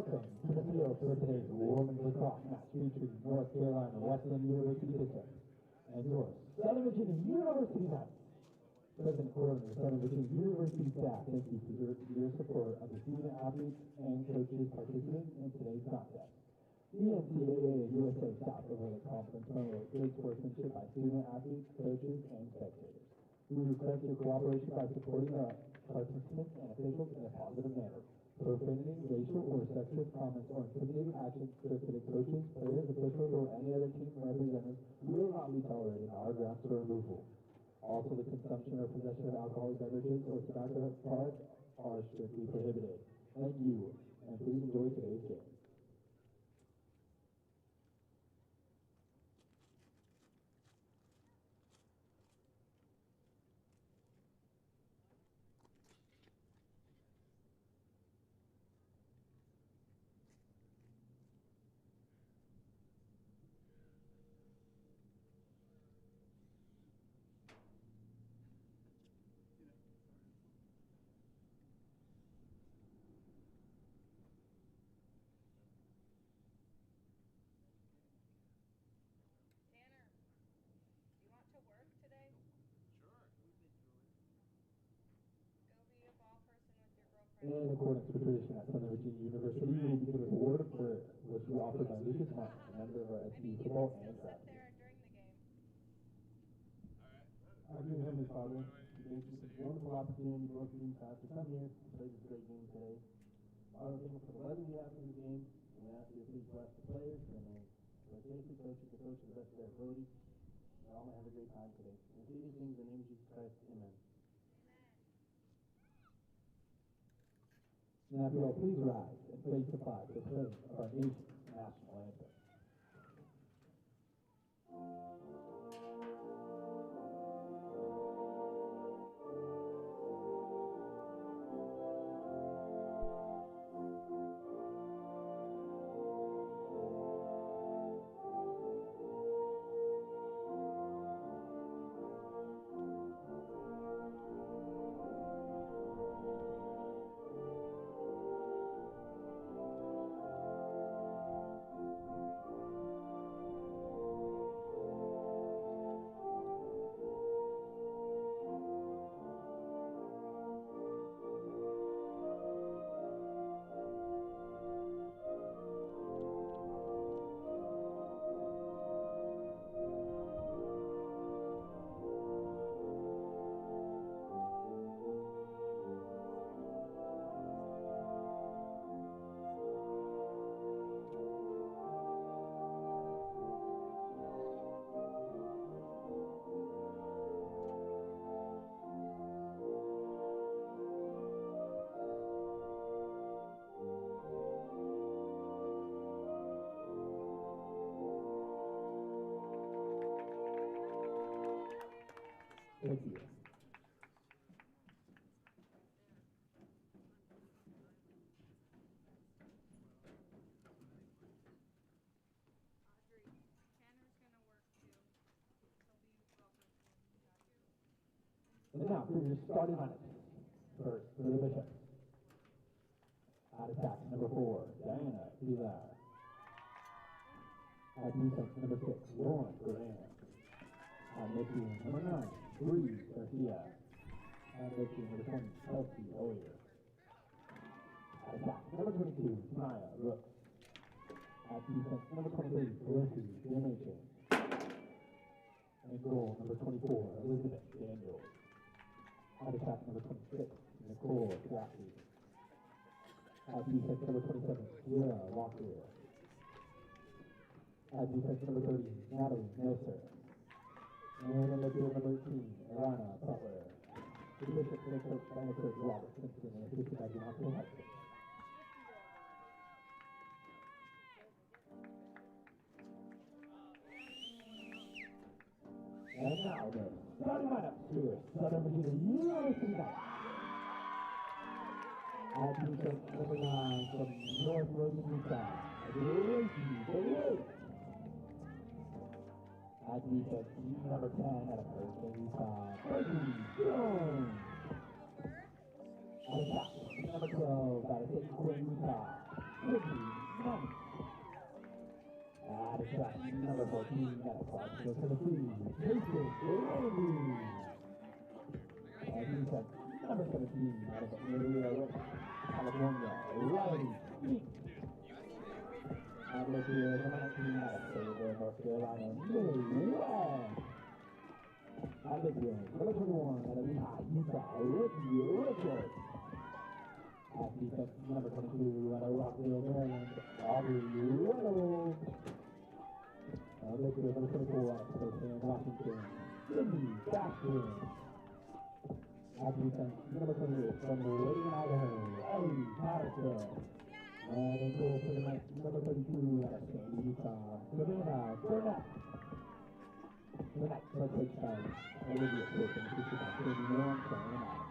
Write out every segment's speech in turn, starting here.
Welcome to the field for today's women's lacrosse match featuring North Carolina Wesleyan University Pittsburgh and your Southern Virginia University Knights. President Gordon of the Southern Virginia University staff, thank you for your support of the student athletes and coaches participating in today's contest. The NCAA and USA South Overland Conference promotes great sportsmanship by student athletes, coaches, and spectators. We request your cooperation by supporting our participants and officials in a positive manner. Profanity, racial, or sexist comments or intimidating actions directed at coaches, players, officials, or any other team representatives will not be tolerated on our grounds for removal. Also, the consumption or possession of alcoholic beverages or tobacco products are strictly prohibited. Thank you, and please enjoy today's game. To work today? Sure. Go be a ball person with your girlfriend. In accordance with tradition at Southern Virginia University, we will begin with a award for which we offer by Lucas Martin, a member of our SU football and track team. There during the game. Alright. Our dear Heavenly Father, we thank you for the wonderful opportunity for us to come here and play this great game today. Father, thank you for the weather we have for the game, and we ask you to please bless the players and safely coaches to coach to the best of their ability. And all may have a great time today. And we these things in the name of Jesus Christ. Amen. Now, if you all please rise and face the flag for the playing of our nation's national anthem. Thank you. Audrey, Tanner's gonna work too. He'll be welcome. And now, for your starting lineups. First, for the Bishops. At attack, number 4, Diana Pilar. At defense, number 6, Lauren Graham. At midfield, number 9, Bree Garcia. At midfield, number 20, Kelsey Hoyer. At attack, number 22, Maya Rooks. At defense, number 23, Felicity Demache. And goal, number 24, Elizabeth Daniels. At attack, number 26, Nicole Tracy. At defense, number 27, Sierra Walker. At defense, number 30, Natalie Nelson. And in midfield, number 18, Alana Butler. The Bishop head coach by coach Robert Simpson and assisted by Demonte Hudson. And now the starting lineup here, Southern Virginia University Knights. At defense, number 9 from North Rosen, Utah, Gracie Bailey. At defense, number 10 out of Hurricane Utah, Fergie Jones. At attack, number 12 out of St. Quinn, Utah, The shot, number 14, got a cross, goes to the three. Jason Randy. He's at number 17 out of Wesleyan, California, Riley Speak. And look here, number 19 out of Fayetteville, North Carolina, Millie West. And look here, number 21 out of Utah, Ricky Richards. At defense, number 22 out of Rockville, Maryland, Aubrey Reynolds. And look here, number 24 out of Spokane, Washington, Cindy Baskin. At defense, number 28 from Wesleyan, Idaho, Ellie Patterson. And in goal for the night, number 32 out of Sandy, Utah, Savannah Burnett. The Knights are coached by Olivia Cook and assisted by Sandy Norm, Carolina.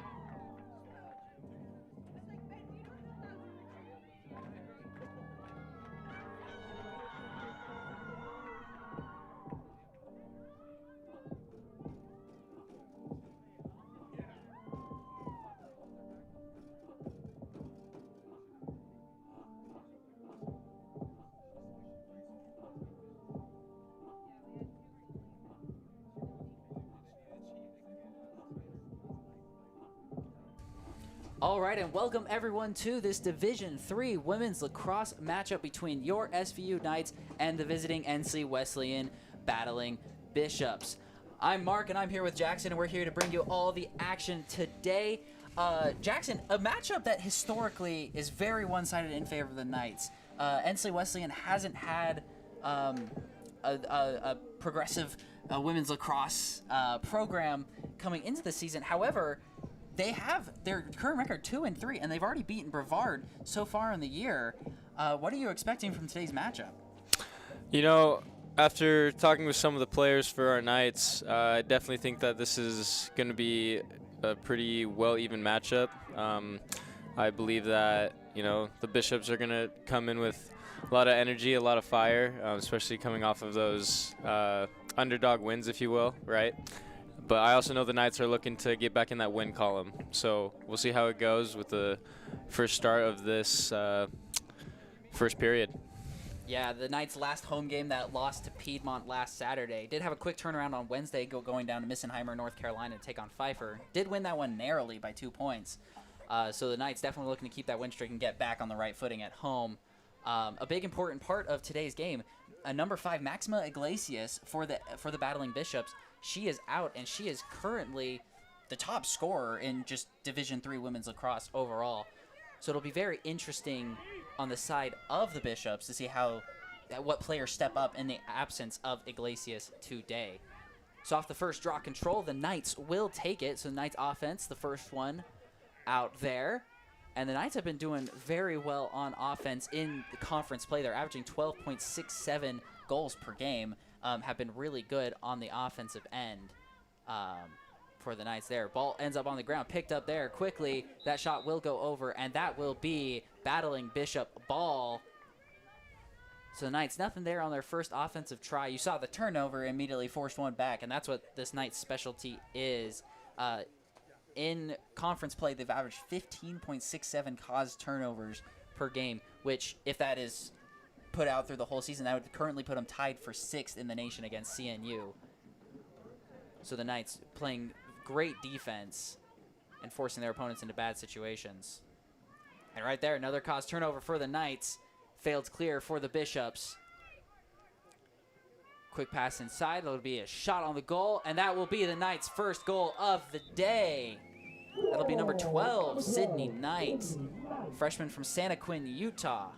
All right, and welcome everyone to this Division III women's lacrosse matchup between your SVU Knights and the visiting NC Wesleyan battling Bishops. I'm Mark, and I'm here with Jackson, and we're here to bring you all the action today. Jackson, a matchup that historically is very one-sided in favor of the Knights. NC Wesleyan hasn't had a progressive women's lacrosse program coming into the season. However, they have their current record 2-3, and they've already beaten Brevard so far in the year. What are you expecting from today's matchup? You know, after talking with some of the players for our Knights, I definitely think that this is going to be a pretty well-even matchup. I believe that, you know, the Bishops are going to come in with a lot of energy, a lot of fire, especially coming off of those underdog wins, if you will, right? But I also know the Knights are looking to get back in that win column. So we'll see how it goes with the first start of this first period. Yeah, the Knights' last home game that lost to Piedmont last Saturday did have a quick turnaround on Wednesday, going down to Missenheimer, North Carolina, to take on Pfeiffer. Did win that one narrowly by 2 points. So the Knights definitely looking to keep that win streak and get back on the right footing at home. A big important part of today's game, number 5, Maxima Iglesias for the battling Bishops. She is out, and she is currently the top scorer in just Division III women's lacrosse overall. So it'll be very interesting on the side of the Bishops to see what players step up in the absence of Iglesias today. So off the first draw control, the Knights will take it. So the Knights offense, the first one out there. And the Knights have been doing very well on offense in the conference play. They're averaging 12.67 goals per game. Have been really good on the offensive end for the Knights there. Ball ends up on the ground, picked up there quickly. That shot will go over, and that will be battling Bishop ball. So the Knights, nothing there on their first offensive try. You saw the turnover, immediately forced one back, and that's what this Knights specialty is. In conference play, they've averaged 15.67 caused turnovers per game, which, if that is put out through the whole season, that would currently put them tied for 6th in the nation against CNU. So the Knights playing great defense and forcing their opponents into bad situations. And right there, another caused turnover for the Knights. Failed clear for the Bishops. Quick pass inside. That'll be a shot on the goal, and that will be the Knights' first goal of the day. That'll be number 12, Sydney Knight, freshman from Santa Quinn, Utah.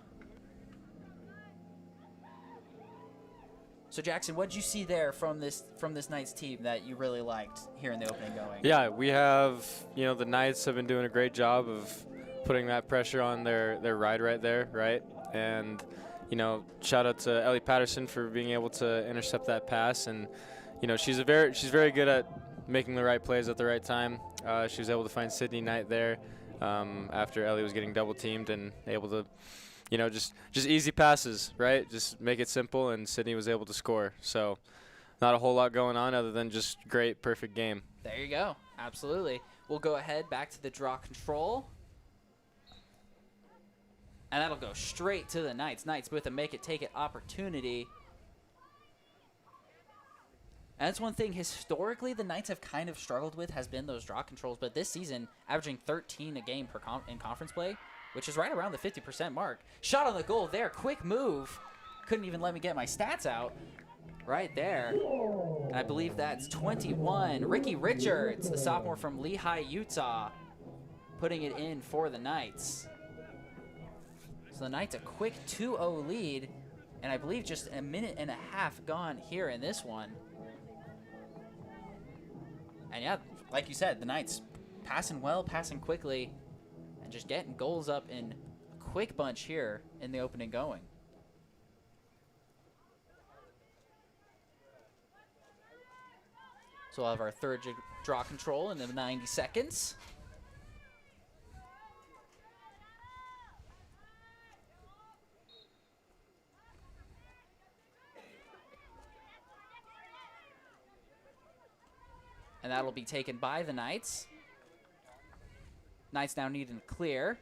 So Jackson, what did you see there from this Knights team that you really liked here in the opening going? Yeah, we have, you know, the Knights have been doing a great job of putting that pressure on their ride right there, right? And, you know, shout out to Ellie Patterson for being able to intercept that pass. And, you know, she's very good at making the right plays at the right time. She was able to find Sydney Knight there after Ellie was getting double teamed and able to, you know, just easy passes, right? Just make it simple, and Sydney was able to score. So not a whole lot going on other than just great, perfect game. There you go. Absolutely. We'll go ahead back to the draw control. And that'll go straight to the Knights. Knights with a make-it-take-it opportunity. And that's one thing historically the Knights have kind of struggled with has been those draw controls. But this season, averaging 13 a game in conference play, which is right around the 50% mark. Shot on the goal there. Quick move. Couldn't even let me get my stats out. Right there. And I believe that's 21. Ricky Richards, the sophomore from Lehigh, Utah, putting it in for the Knights. So the Knights a quick 2-0 lead, and I believe just a minute and a half gone here in this one. And yeah, like you said, the Knights passing well, passing quickly, and just getting goals up in a quick bunch here in the opening going. So we'll have our third draw control in the 90 seconds. And that'll be taken by the Knights. Knights now needing to clear.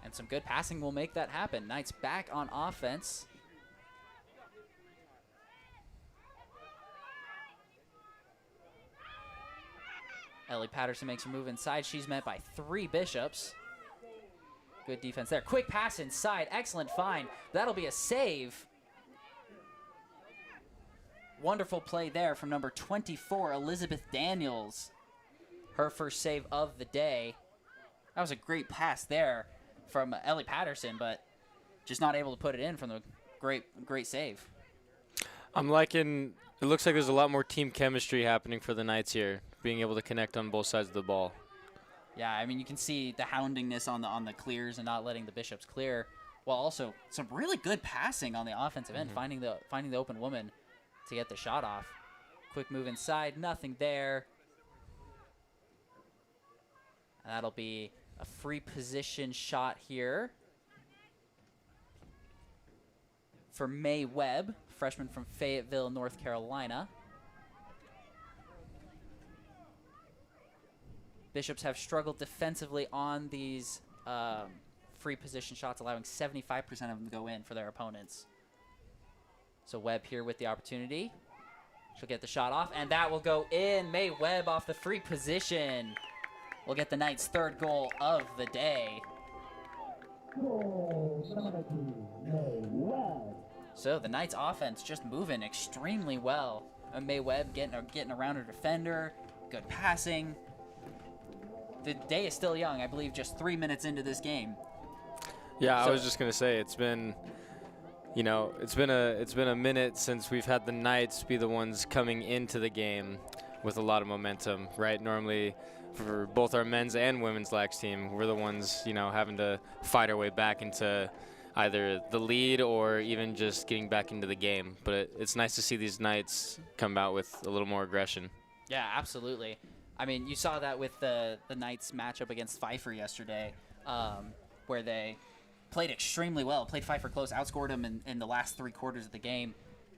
And some good passing will make that happen. Knights back on offense. Ellie Patterson makes her move inside. She's met by 3 Bishops. Good defense there. Quick pass inside. Excellent find. That'll be a save. Wonderful play there from number 24, Elizabeth Daniels. Her first save of the day. That was a great pass there from Ellie Patterson, but just not able to put it in from the great save. I'm liking, it looks like there's a lot more team chemistry happening for the Knights here, being able to connect on both sides of the ball. Yeah, I mean, you can see the houndingness on the clears and not letting the Bishops clear, while also some really good passing on the offensive end, finding the open woman to get the shot off. Quick move inside, nothing there. And that'll be a free position shot here for May Webb, freshman from Fayetteville, North Carolina. Bishops have struggled defensively on these free position shots, allowing 75% of them to go in for their opponents. So Webb here with the opportunity. She'll get the shot off, and that will go in. May Webb off the free position will get the Knights' third goal of the day. So the Knights' offense just moving extremely well. And May Webb getting around her defender, good passing. The day is still young. I believe just 3 minutes into this game. Yeah, So- I was just gonna say it's been, you know, it's been a minute since we've had the Knights be the ones coming into the game with a lot of momentum, right? Normally, for both our men's and women's lax team, we're the ones, you know, having to fight our way back into either the lead or even just getting back into the game. But it's nice to see these Knights come out with a little more aggression. Yeah, absolutely. I mean, you saw that with the Knights matchup against Pfeiffer yesterday, where they played extremely well, played Pfeiffer close, outscored them in the last 3 quarters of the game.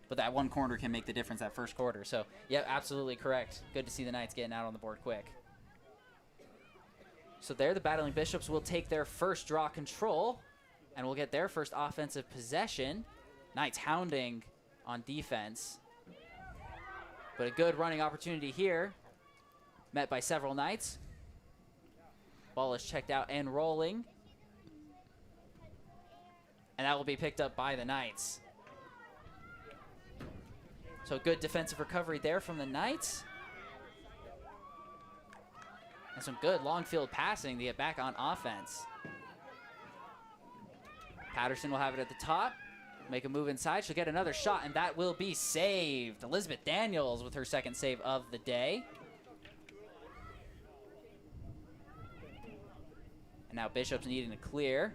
But that one corner can make the difference that first quarter. So, yeah, absolutely correct. Good to see the Knights getting out on the board quick. So there, the Battling Bishops will take their first draw control and will get their first offensive possession. Knights hounding on defense. But a good running opportunity here. Met by several Knights. Ball is checked out and rolling. And that will be picked up by the Knights. So good defensive recovery there from the Knights. And some good long field passing to get back on offense. Patterson will have it at the top. Make a move inside. She'll get another shot, and that will be saved. Elizabeth Daniels with her second save of the day. And now Bishop's needing to clear.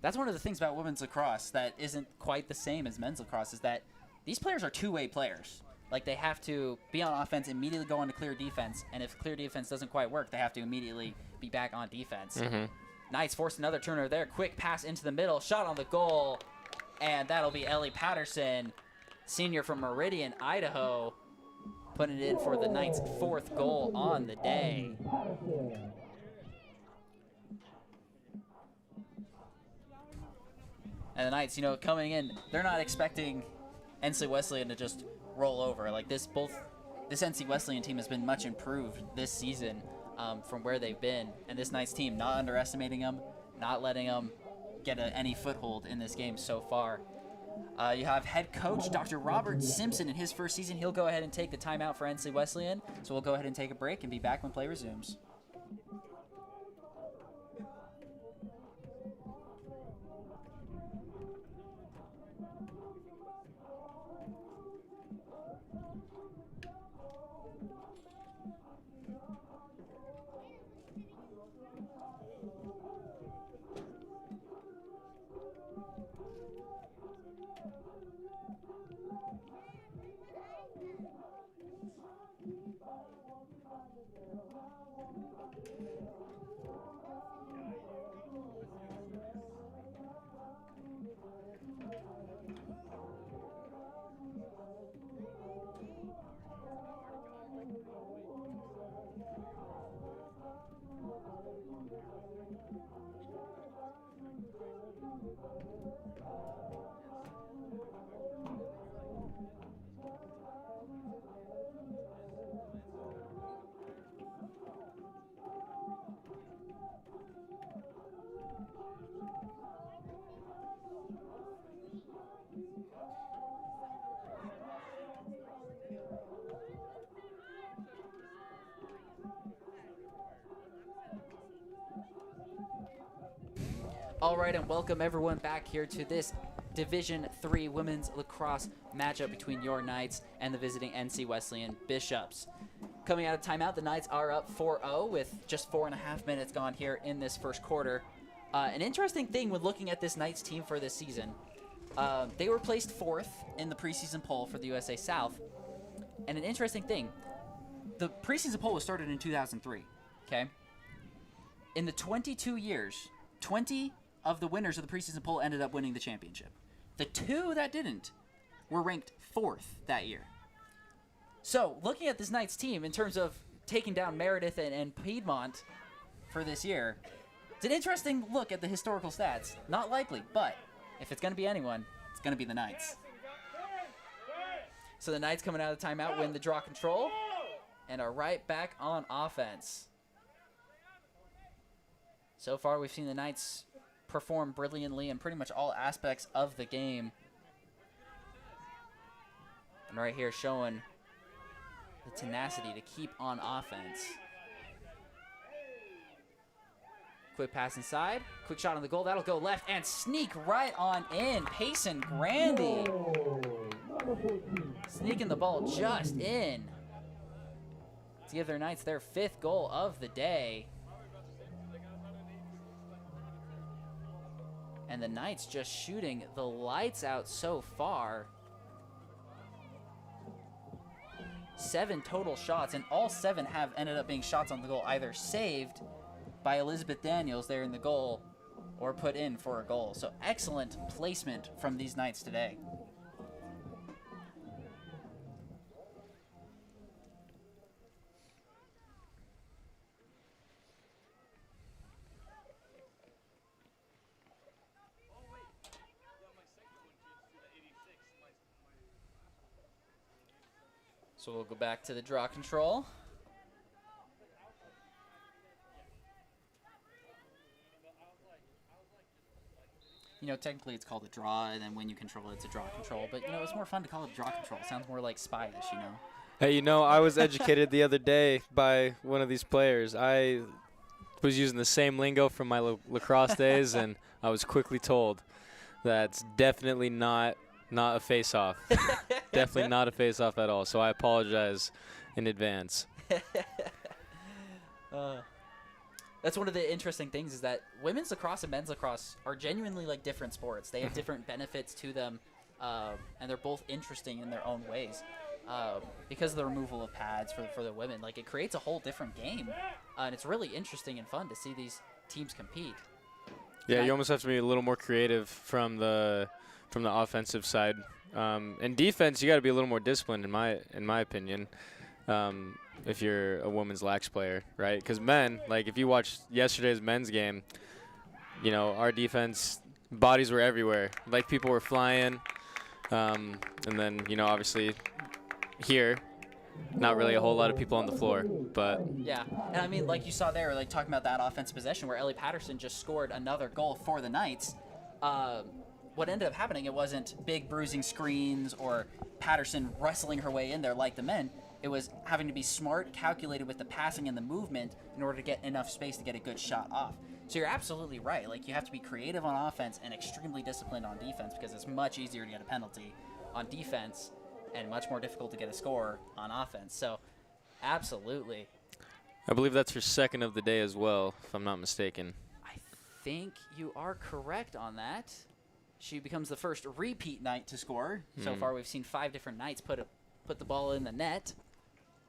That's one of the things about women's lacrosse that isn't quite the same as men's lacrosse, is that these players are two-way players. Like, they have to be on offense, immediately go on to clear defense, and if clear defense doesn't quite work, they have to immediately be back on defense. Knights forced another turnover there. Quick pass into the middle, shot on the goal, and that'll be Ellie Patterson senior from Meridian, Idaho, putting it in for the Knights' 4th goal on the day. And the Knights, you know, coming in, they're not expecting NC Wesleyan to just roll over. Like this NC Wesleyan team has been much improved this season from where they've been. And this Knights team, not underestimating them, not letting them get any foothold in this game so far. You have head coach Dr. Robert Simpson in his first season. He'll go ahead and take the timeout for NC Wesleyan. So we'll go ahead and take a break and be back when play resumes. All right, and welcome everyone back here to this Division III women's lacrosse matchup between your Knights and the visiting NC Wesleyan Bishops. Coming out of timeout, the Knights are up 4-0 with just 4.5 minutes gone here in this first quarter. An interesting thing when looking at this Knights team for this season, they were placed 4th in the preseason poll for the USA South. And an interesting thing, the preseason poll was started in 2003, okay? In the 22 years, 20 of the winners of the preseason poll ended up winning the championship. The 2 that didn't were ranked 4th that year. So, looking at this Knights team in terms of taking down Meredith and Piedmont for this year, it's an interesting look at the historical stats. Not likely, but if it's going to be anyone, it's going to be the Knights. So the Knights coming out of the timeout win the draw control and are right back on offense. So far, we've seen the Knights perform brilliantly in pretty much all aspects of the game. And right here showing the tenacity to keep on offense. Quick pass inside, quick shot on the goal, that'll go left and sneak right on in. Payson Grandy sneaking the ball just in to give their Knights their 5th goal of the day. And the Knights just shooting the lights out so far. 7 total shots, and all 7 have ended up being shots on the goal, either saved by Elizabeth Daniels there in the goal or put in for a goal. So excellent placement from these Knights today. So we'll go back to the draw control. You know, technically it's called a draw, and then when you control it, it's a draw control. But, you know, it's more fun to call it a draw control. It sounds more like spy-ish, you know. Hey, you know, I was educated the other day by one of these players. I was using the same lingo from my lacrosse days, and I was quickly told that's definitely not a face-off. Definitely not a face-off at all. So I apologize in advance. That's one of the interesting things is that women's lacrosse and men's lacrosse are genuinely like different sports. They have different benefits to them, and they're both interesting in their own ways. Because of the removal of pads for the women, like it creates a whole different game, and it's really interesting and fun to see these teams compete. Yeah, you almost have to be a little more creative from the from the offensive side. In defense, you got to be a little more disciplined, in my opinion, if you're a women's lax player, right? Because men, like if you watched yesterday's men's game, you know, our defense, bodies were everywhere. Like people were flying, and then, you know, obviously here, not really a whole lot of people on the floor, but Yeah, and I mean, like you saw there, like talking about that offensive possession where Ellie Patterson just scored another goal for the Knights. What ended up happening, it wasn't big bruising screens or Patterson wrestling her way in there like the men. It was having to be smart, calculated with the passing and the movement in order to get enough space to get a good shot off. So you're absolutely right. Like, you have to be creative on offense and extremely disciplined on defense because it's much easier to get a penalty on defense and much more difficult to get a score on offense. So, absolutely. I believe that's her second of the day as well, if I'm not mistaken. I think you are correct on that. She becomes the first repeat Knight to score. So far, we've seen 5 different Knights put the ball in the net.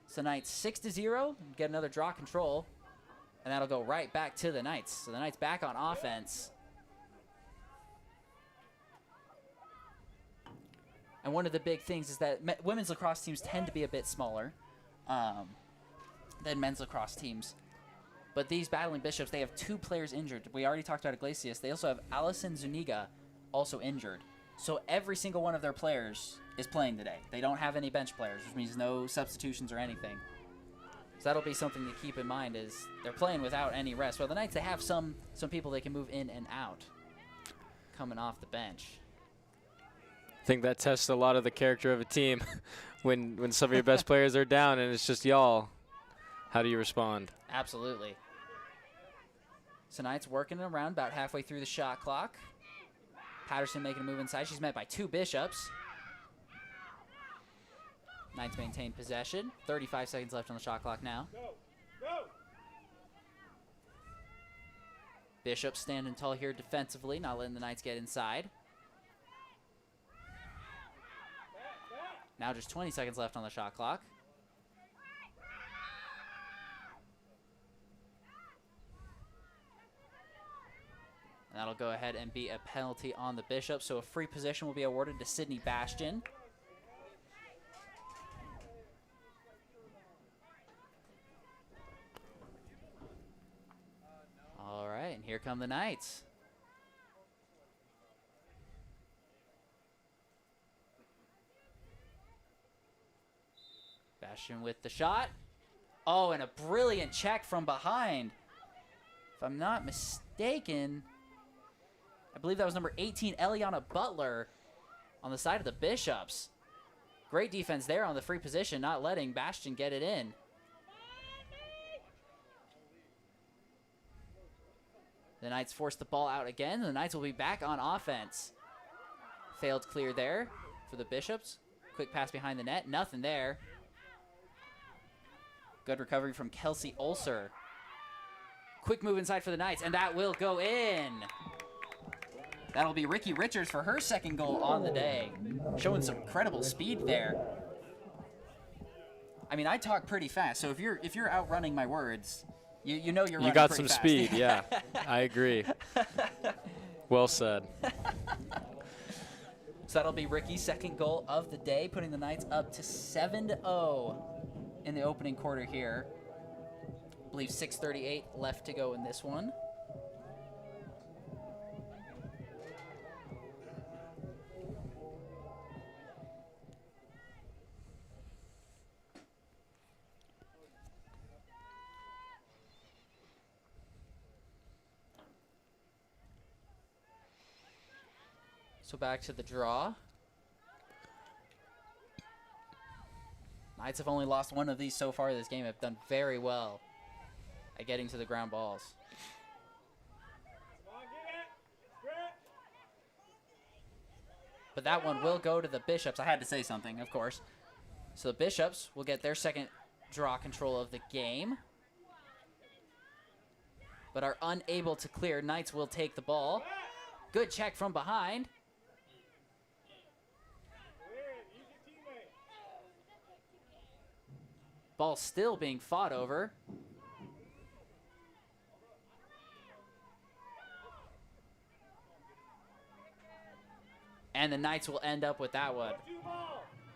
So Knights 6-0, get another draw control, and that'll go right back to the Knights. So the Knights back on offense. And one of the big things is that women's lacrosse teams tend to be a bit smaller than men's lacrosse teams. But these Battling Bishops, they have 2 players injured. We already talked about Iglesias. They also have Allison Zuniga also injured. So every single one of their players is playing today. They don't have any bench players, which means no substitutions or anything. So that'll be something to keep in mind is they're playing without any rest. Well, the Knights, they have some people they can move in and out coming off the bench. I think that tests a lot of the character of a team when some of your best players are down and it's just y'all. How do you respond? Absolutely. So Knights working around about halfway through the shot clock. Patterson making a move inside. She's met by 2 Bishops. Knights maintain possession. 35 seconds left on the shot clock now. Bishop standing tall here defensively, not letting the Knights get inside. Now just 20 seconds left on the shot clock. And that'll go ahead and be a penalty on the Bishop. So a free possession will be awarded to Sydney Bastion. All right, and here come the Knights. Bastion with the shot. Oh, and a brilliant check from behind. If I'm not mistaken, I believe that was number 18, Eliana Butler, on the side of the Bishops. Great defense there on the free position, not letting Bastion get it in. The Knights force the ball out again. The Knights will be back on offense. Failed clear there for the Bishops. Quick pass behind the net. Nothing there. Good recovery from Kelsey Ulcer. Quick move inside for the Knights, and that will go in. That'll be Ricky Richards for her second goal on the day. Showing some incredible speed there. I mean, I talk pretty fast, so if you're outrunning my words, you know you're running pretty fast. You got some speed, yeah. I agree. Well said. So that'll be Ricky's second goal of the day, putting the Knights up to 7-0 in the opening quarter here. I believe 6:38 left to go in this one. So back to the draw. Knights have only lost one of these so far this game. Have done very well at getting to the ground balls. But that one will go to the Bishops. I had to say something, of course. So the Bishops will get their second draw control of the game, but are unable to clear. Knights will take the ball. Good check from behind. Ball still being fought over. And the Knights will end up with that one.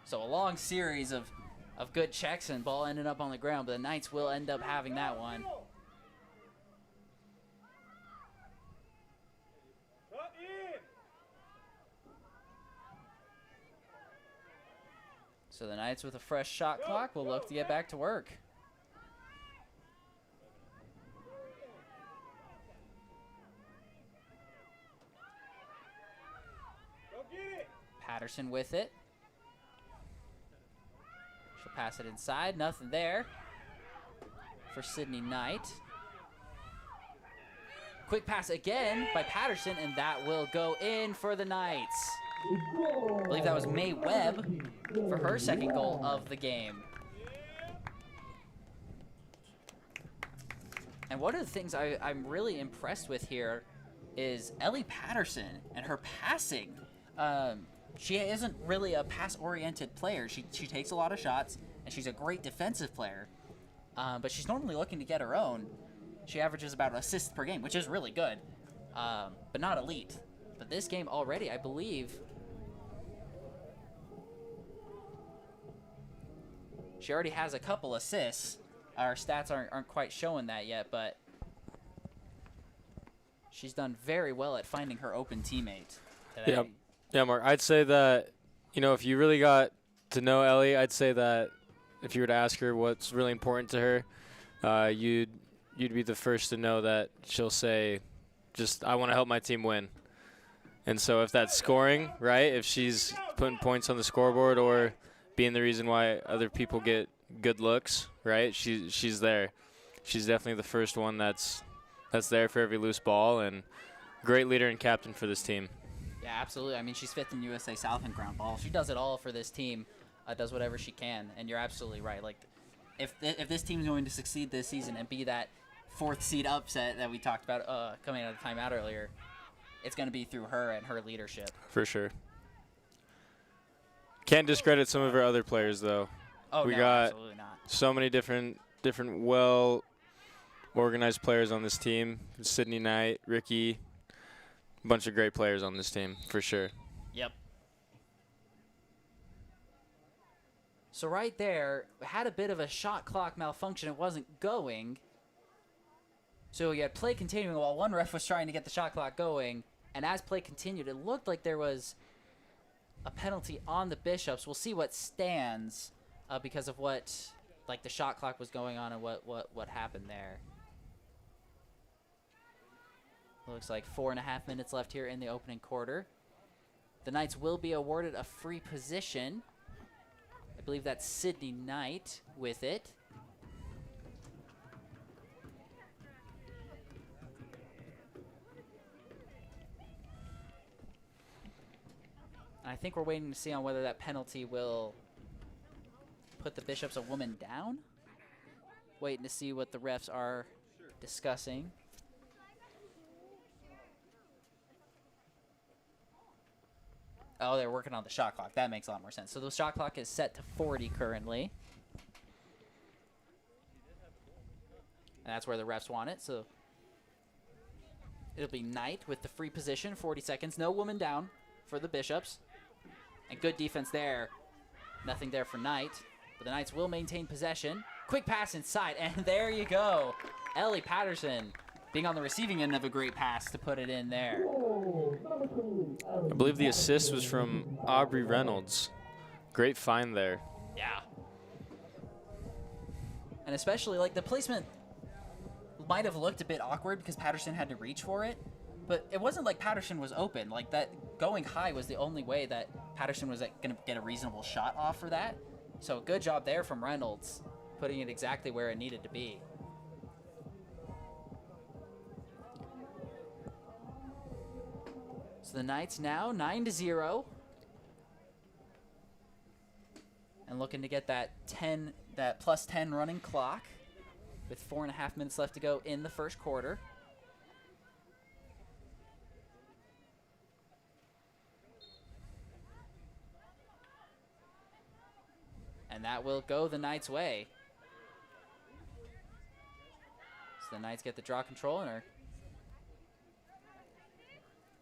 So a long series of good checks and ball ended up on the ground, but the Knights will end up having that one. So the Knights with a fresh shot clock will look to get back to work. Patterson with it. She'll pass it inside. Nothing there for Sydney Knight. Quick pass again by Patterson, and that will go in for the Knights. I believe that was May Webb for her second goal of the game. And one of the things I'm really impressed with here is Ellie Patterson and her passing. She isn't really a pass-oriented player. She takes a lot of shots, and she's a great defensive player. But she's normally looking to get her own. She averages about an assist per game, which is really good, but not elite. But this game already, I believe, she already has a couple assists. Our stats aren't quite showing that yet, but she's done very well at finding her open teammate today. Yeah, Mark, I'd say that, if you really got to know Ellie, I'd say that if you were to ask her what's really important to her, you'd be the first to know that she'll say, just, I want to help my team win. And so if that's scoring, right, if she's putting points on the scoreboard or being the reason why other people get good looks, right, she's there. She's definitely the first one that's there for every loose ball, and great leader and captain for this team. Yeah, absolutely. I mean, she's fifth in USA South in ground ball. She does it all for this team, does whatever she can, and you're absolutely right. Like, if this team's going to succeed this season and be that fourth seed upset that we talked about coming out of the timeout earlier, it's going to be through her and her leadership. For sure. Can't discredit some of our other players, though. Oh, we no, got absolutely not. So many different well-organized players on this team. Sydney Knight, Ricky, a bunch of great players on this team, for sure. Yep. So right there, had a bit of a shot clock malfunction. It wasn't going. So you had play continuing while one ref was trying to get the shot clock going. And as play continued, it looked like there was a penalty on the Bishops. We'll see what stands because of what, like, the shot clock was going on and what happened there. Looks like 4.5 minutes left here in the opening quarter. The Knights will be awarded a free position. I believe that's Sydney Knight with it. And I think we're waiting to see on whether that penalty will put the Bishops a woman down. Waiting to see what the refs are discussing. Oh, they're working on the shot clock. That makes a lot more sense. So the shot clock is set to 40 currently. And that's where the refs want it. So it'll be Knight with the free position, 40 seconds. No woman down for the Bishops. And good defense there. Nothing there for Knight. But the Knights will maintain possession. Quick pass inside, and there you go. Ellie Patterson being on the receiving end of a great pass to put it in there. I believe the assist was from Aubrey Reynolds. Great find there. Yeah. And especially, like, the placement might have looked a bit awkward because Patterson had to reach for it. But it wasn't like Patterson was open. Like, that going high was the only way that Patterson was going to get a reasonable shot off for that. So good job there from Reynolds, putting it exactly where it needed to be. So the Knights now 9-0. And looking to get that plus 10 running clock with 4.5 minutes left to go in the first quarter. And that will go the Knights' way. So the Knights get the draw control and are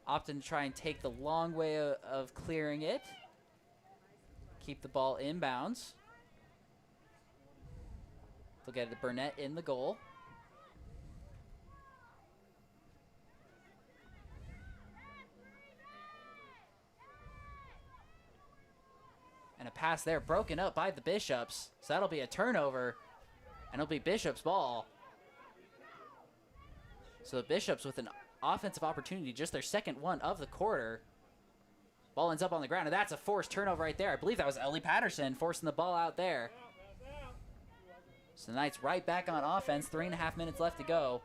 opting to try and take the long way of clearing it. Keep the ball inbounds. They'll get the Burnett in the goal. And a pass there broken up by the Bishops. So that'll be a turnover, and it'll be Bishops' ball. So the Bishops with an offensive opportunity, just their second one of the quarter. Ball ends up on the ground, and that's a forced turnover right there. I believe that was Ellie Patterson forcing the ball out there. So the Knights right back on offense, 3.5 minutes left to go.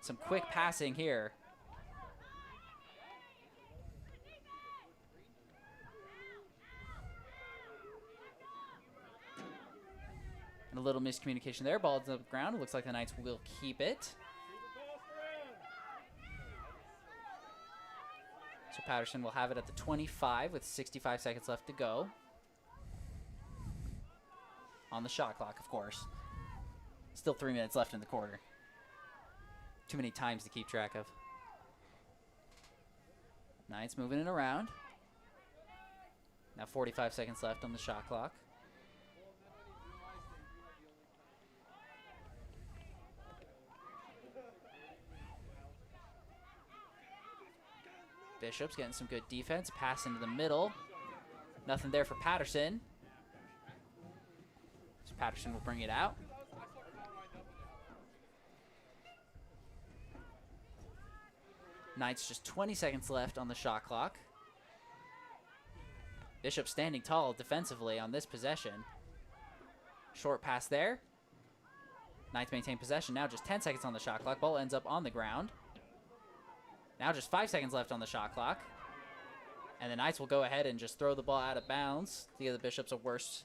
Some quick passing here. And a little miscommunication there. Ball ends up on the ground. It looks like the Knights will keep it. So Patterson will have it at the 25 with 65 seconds left to go. On the shot clock, of course. Still 3 minutes left in the quarter. Too many times to keep track of. Knights moving it around. Now 45 seconds left on the shot clock. Bishops getting some good defense. Pass into the middle. Nothing there for Patterson. So Patterson will bring it out. Knights just 20 seconds left on the shot clock. Bishop standing tall defensively on this possession. Short pass there. Knights maintain possession. Now just 10 seconds on the shot clock. Ball ends up on the ground. Now just 5 seconds left on the shot clock. And the Knights will go ahead and just throw the ball out of bounds to give the Bishops a worse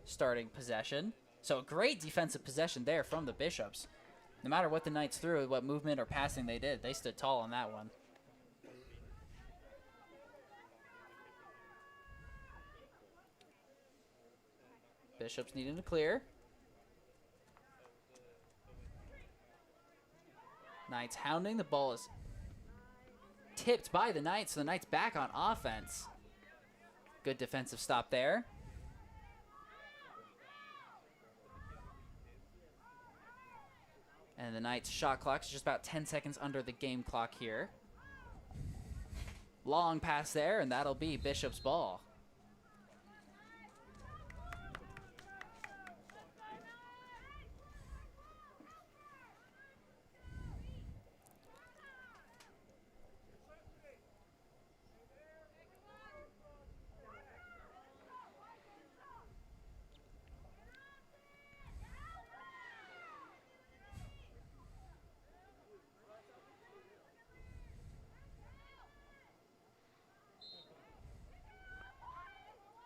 starting possession. So a great defensive possession there from the Bishops. No matter what the Knights threw, what movement or passing they did, they stood tall on that one. Bishops needing to clear. Knights hounding. The ball is tipped by the Knights, so the Knights back on offense. Good defensive stop there. And the Knights' shot clock is just about 10 seconds under the game clock here. Long pass there, and that'll be Bishop's ball.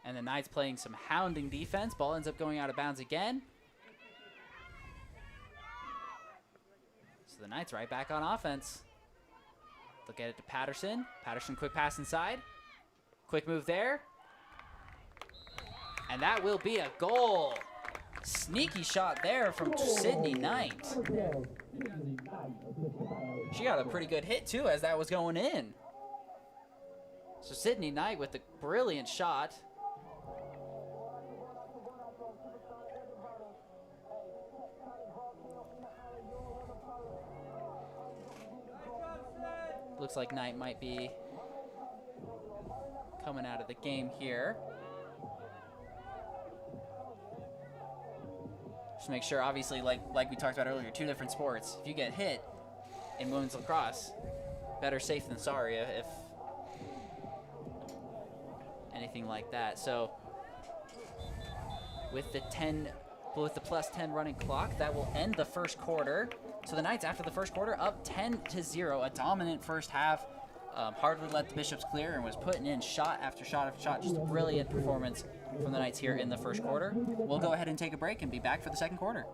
And the Knights playing some hounding defense. Ball ends up going out of bounds again. So the Knights right back on offense. They'll get it to Patterson. Patterson, quick pass inside. Quick move there. And that will be a goal. Sneaky shot there from Sydney Knight. She got a pretty good hit too as that was going in. So Sydney Knight with the brilliant shot. Looks like Knight might be coming out of the game here. Just make sure, obviously, like we talked about earlier, 2 different sports. If you get hit in women's lacrosse, better safe than sorry if anything like that. So with the plus 10 running clock, that will end the first quarter. So the Knights, after the first quarter, up 10-0, a dominant first half. Hardly let the Bishops clear and was putting in shot after shot after shot. Just a brilliant performance from the Knights here in the first quarter. We'll go ahead and take a break and be back for the second quarter.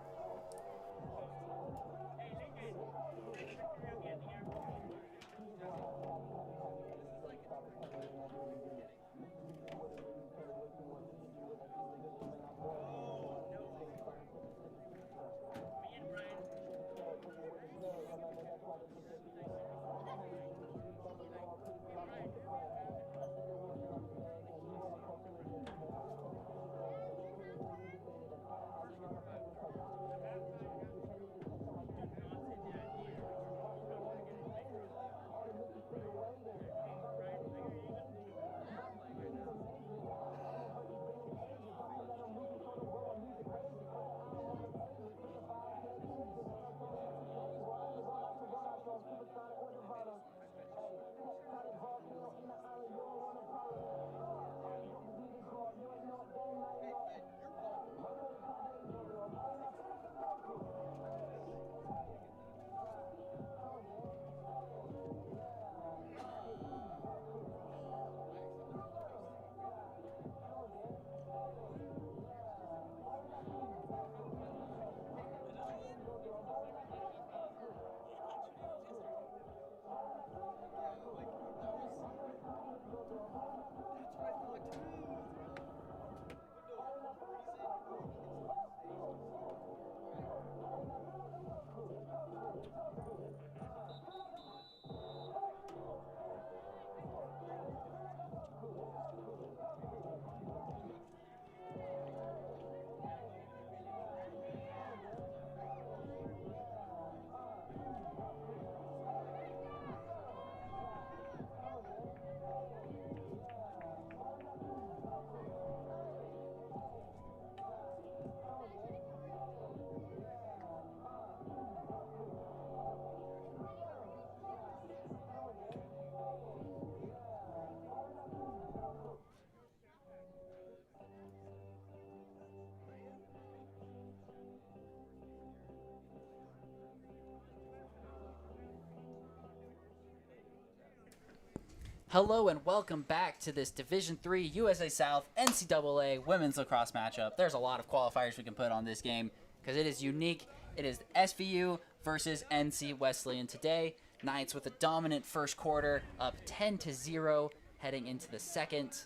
Hello and welcome back to this Division III USA South NCAA women's lacrosse matchup. There's a lot of qualifiers we can put on this game because it is unique. It is SVU versus NC Wesleyan today. Knights with a dominant first quarter, up 10-0 heading into the second.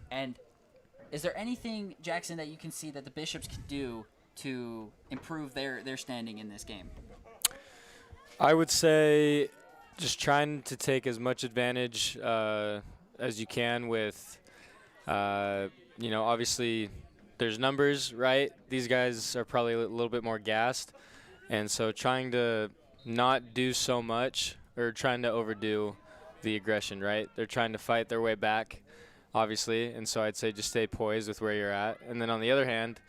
And is there anything, Jackson, that you can see that the Bishops can do to improve their standing in this game? I would say just trying to take as much advantage as you can with, obviously there's numbers, right? These guys are probably a little bit more gassed. And so trying to not do so much or trying to overdo the aggression, right? They're trying to fight their way back, obviously. And so I'd say just stay poised with where you're at. And then on the other hand,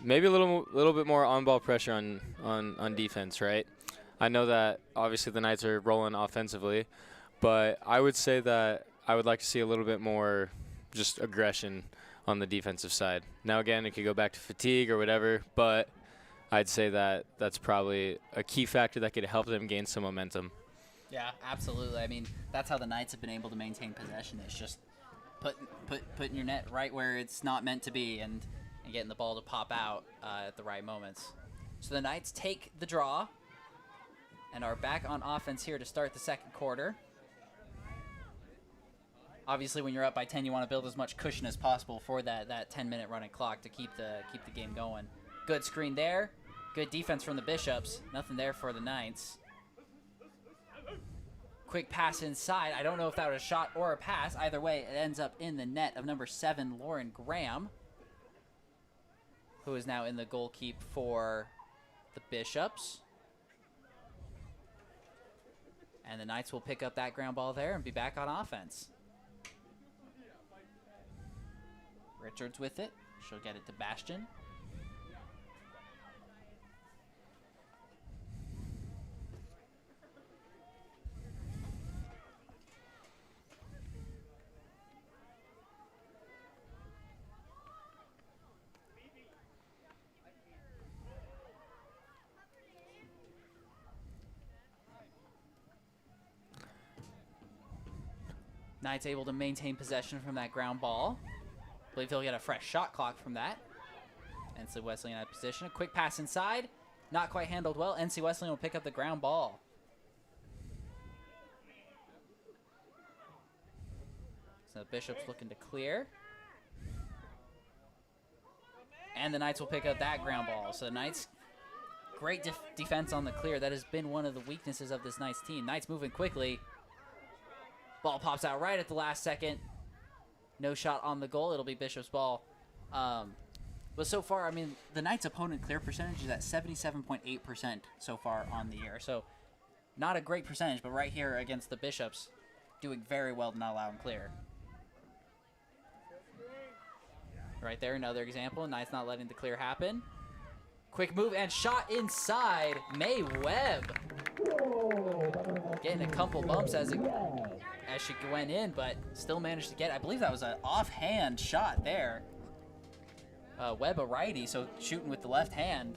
maybe a little bit more on-ball pressure on defense, right? I know that obviously the Knights are rolling offensively, but I would say that I would like to see a little bit more just aggression on the defensive side. Now, again, it could go back to fatigue or whatever, but I'd say that that's probably a key factor that could help them gain some momentum. Yeah, absolutely. I mean, that's how the Knights have been able to maintain possession. It's just putting your net right where it's not meant to be and getting the ball to pop out at the right moments. So the Knights take the draw and are back on offense here to start the second quarter. Obviously, when you're up by 10, you want to build as much cushion as possible for that 10-minute running clock to keep the game going. Good screen there. Good defense from the Bishops. Nothing there for the Knights. Quick pass inside. I don't know if that was a shot or a pass. Either way, it ends up in the net of number 7, Lauren Graham, who is now in the goal keep for the Bishops. And the Knights will pick up that ground ball there and be back on offense. Richards with it. She'll get it to Bastion. Knights able to maintain possession from that ground ball. I believe he'll get a fresh shot clock from that. NC Wesleyan out of position. A quick pass inside. Not quite handled well. NC Wesleyan will pick up the ground ball. So the Bishops looking to clear. And the Knights will pick up that ground ball. So the Knights, great defense on the clear. That has been one of the weaknesses of this Knights team. Knights moving quickly. Ball pops out right at the last second. No shot on the goal. It'll be Bishop's ball. But so far, I mean, the Knights' opponent clear percentage is at 77.8% so far on the year. So not a great percentage, but right here against the Bishops, doing very well to not allow them clear. Right there, another example. Knights not letting the clear happen. Quick move and shot inside. May Webb getting a couple bumps as she went in, but still managed to get it. I believe that was an offhand shot there. Webb a righty, so shooting with the left hand.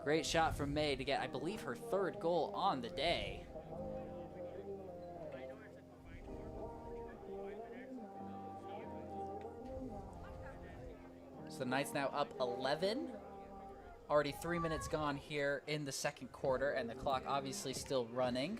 Great shot from May to get, I believe, her third goal on the day. So the Knights now up 11. Already 3 minutes gone here in the second quarter, and the clock obviously still running.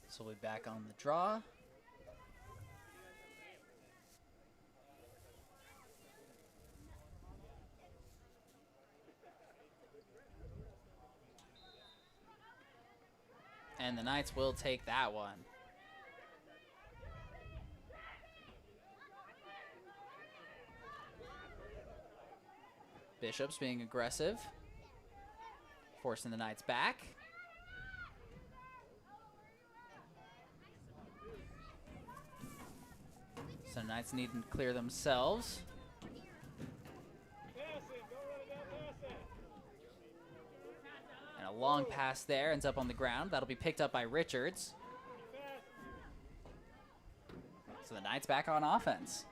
So we'll be back on the draw. And the Knights will take that one. Bishops being aggressive, forcing the Knights back. So Knights needing to clear themselves. long pass there, ends up on the ground. That'll be picked up by Richards. So the Knights back on offense.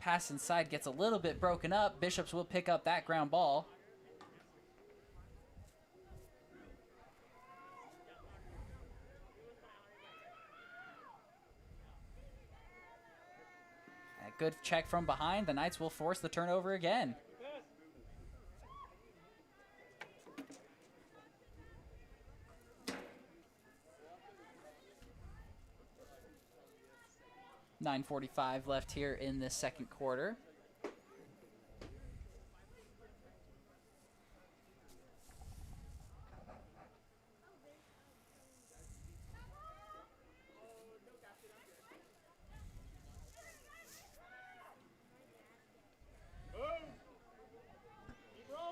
Pass inside gets a little bit broken up. Bishops will pick up that ground ball. A good check from behind. The Knights will force the turnover again. .9:45 left here in the second quarter.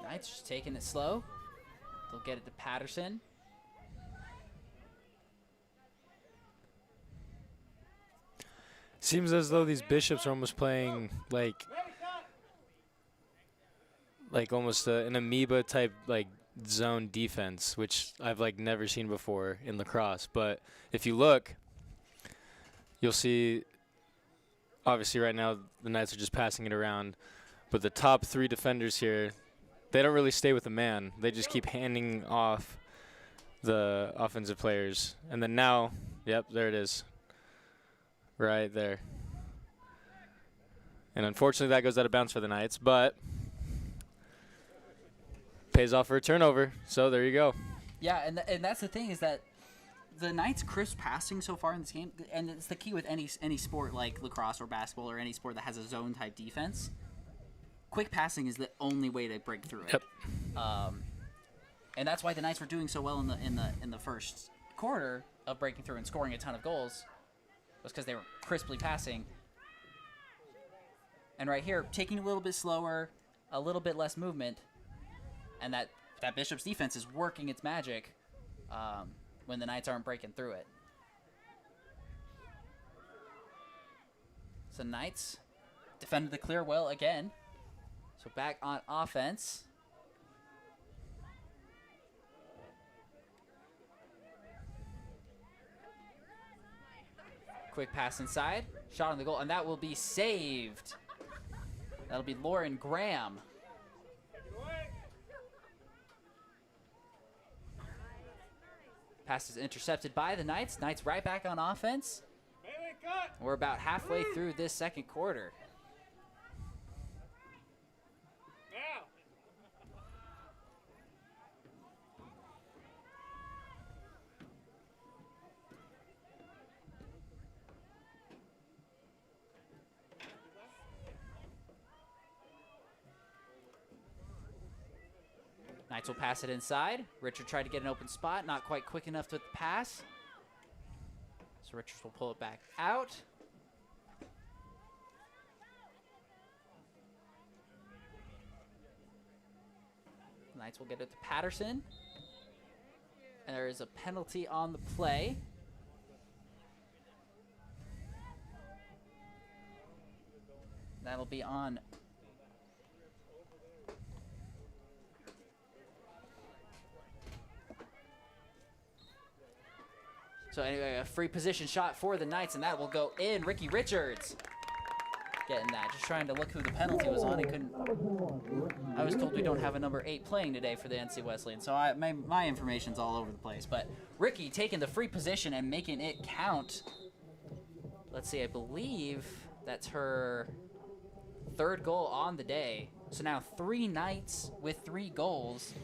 Knights just taking it slow. They'll get it to Patterson. Seems as though these Bishops are almost playing like almost an amoeba type like zone defense, which I've like never seen before in lacrosse. But if you look, you'll see obviously right now the Knights are just passing it around, but the top 3 defenders here, they don't really stay with the man. They just keep handing off the offensive players. And then now, yep, there it is. Right there. And unfortunately that goes out of bounds for the Knights, but pays off for a turnover. So there you go. Yeah, and that's the thing is that the Knights' crisp passing so far in this game, and it's the key with any sport like lacrosse or basketball or any sport that has a zone type defense. Quick passing is the only way to break through it. Yep. And that's why the Knights were doing so well in the first quarter of breaking through and scoring a ton of goals, was because they were crisply passing. And right here, taking a little bit slower, a little bit less movement, and that Bishop's defense is working its magic when the Knights aren't breaking through it. So Knights defended the clear well again. So back on offense. Quick pass inside, shot on the goal, and that will be saved. That'll be Lauren Graham. Pass is intercepted by the Knights. Knights right back on offense. We're about halfway through this second quarter. Knights will pass it inside. Richard tried to get an open spot, not quite quick enough with the pass. So Richards will pull it back out. Knights will get it to Patterson. And there is a penalty on the play. That'll be on So anyway, a free position shot for the Knights, and that will go in. Ricky Richards getting that. Just trying to look who the penalty was on. He couldn't. I was told we don't have a number 8 playing today for the NC Wesleyan, so my information's all over the place. But Ricky taking the free position and making it count. Let's see, I believe that's her 3rd goal on the day. So now 3 Knights with 3 goals.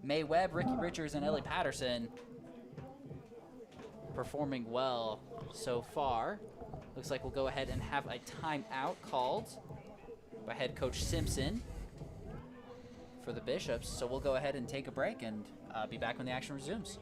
May Webb, Ricky Richards, and Ellie Patterson performing well so far. Looks like we'll go ahead and have a timeout called by head coach Simpson for the Bishops. So we'll go ahead and take a break and be back when the action resumes.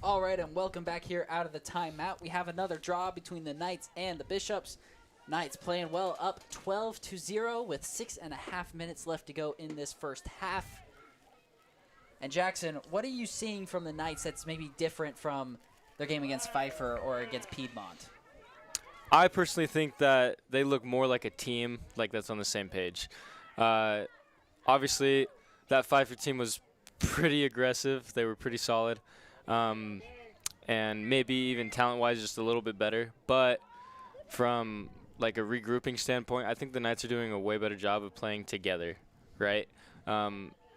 All right, and welcome back here out of the timeout. We have another draw between the Knights and the Bishops. Knights playing well, up 12-0 with 6.5 minutes left to go in this first half. And Jackson, what are you seeing from the Knights that's maybe different from their game against Pfeiffer or against Piedmont? I personally think that they look more like a team, like that's on the same page. Obviously, that Pfeiffer team was pretty aggressive. They were pretty solid. And maybe even talent-wise just a little bit better. But from like a regrouping standpoint, I think the Knights are doing a way better job of playing together, right?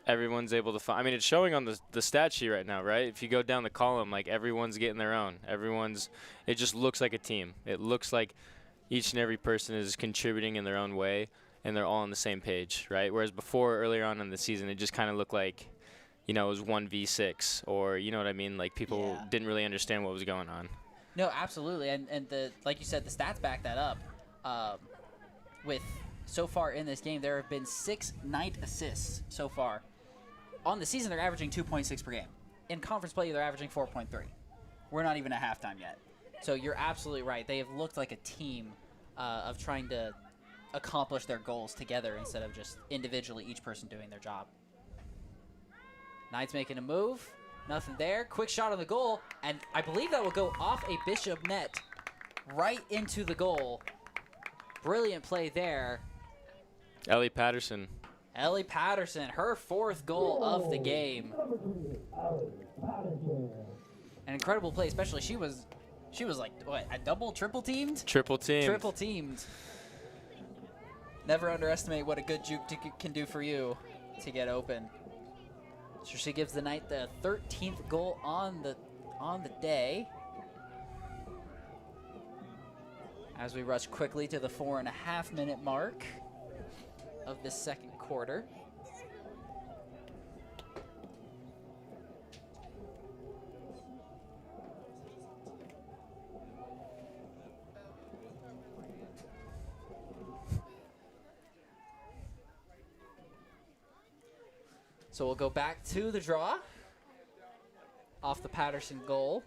Everyone's able to find. I mean, it's showing on the stat sheet right now, right? If you go down the column, like everyone's getting their own. It just looks like a team. It looks like each and every person is contributing in their own way, and they're all on the same page, right? Whereas before, earlier on in the season, it just kind of looked like, you know, it was 1v6, or you know what I mean? Like people didn't really understand what was going on. No, absolutely, and the like you said, the stats back that up. With so far in this game, there have been 6 Knight assists so far. On the season, they're averaging 2.6 per game. In conference play, they're averaging 4.3. We're not even at halftime yet. So you're absolutely right. They have looked like a team of trying to accomplish their goals together instead of just individually each person doing their job. Knights making a move. Nothing there. Quick shot on the goal. And I believe that will go off a Bishop net right into the goal. Brilliant play there. Ellie Patterson. Ellie Patterson, her 4th goal of the game. An incredible play, especially she was like, what, a double, triple teamed? Triple teamed. Triple teamed. Never underestimate what a good juke can do for you to get open. So she gives the Knight the 13th goal on the day. As we rush quickly to the 4.5 minute mark of this second quarter. So we'll go back to the draw off the Patterson goal.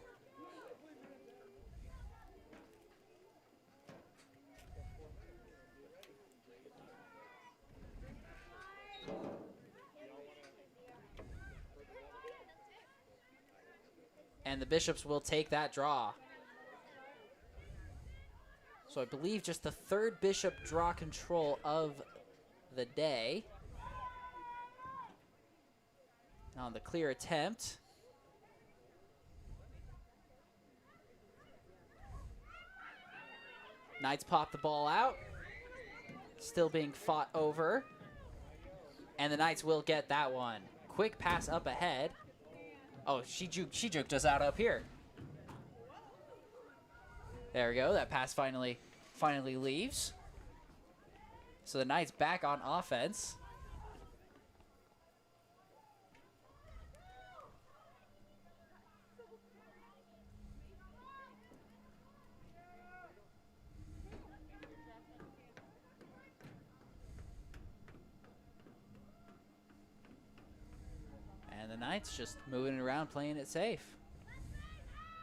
And the Bishops will take that draw. So I believe just the 3rd Bishop draw control of the day. On the clear attempt. Knights pop the ball out. Still being fought over. And the Knights will get that one. Quick pass up ahead. Oh, she juked us out up here. There we go. That pass finally leaves. So the Knights back on offense. And the Knights just moving it around, playing it safe.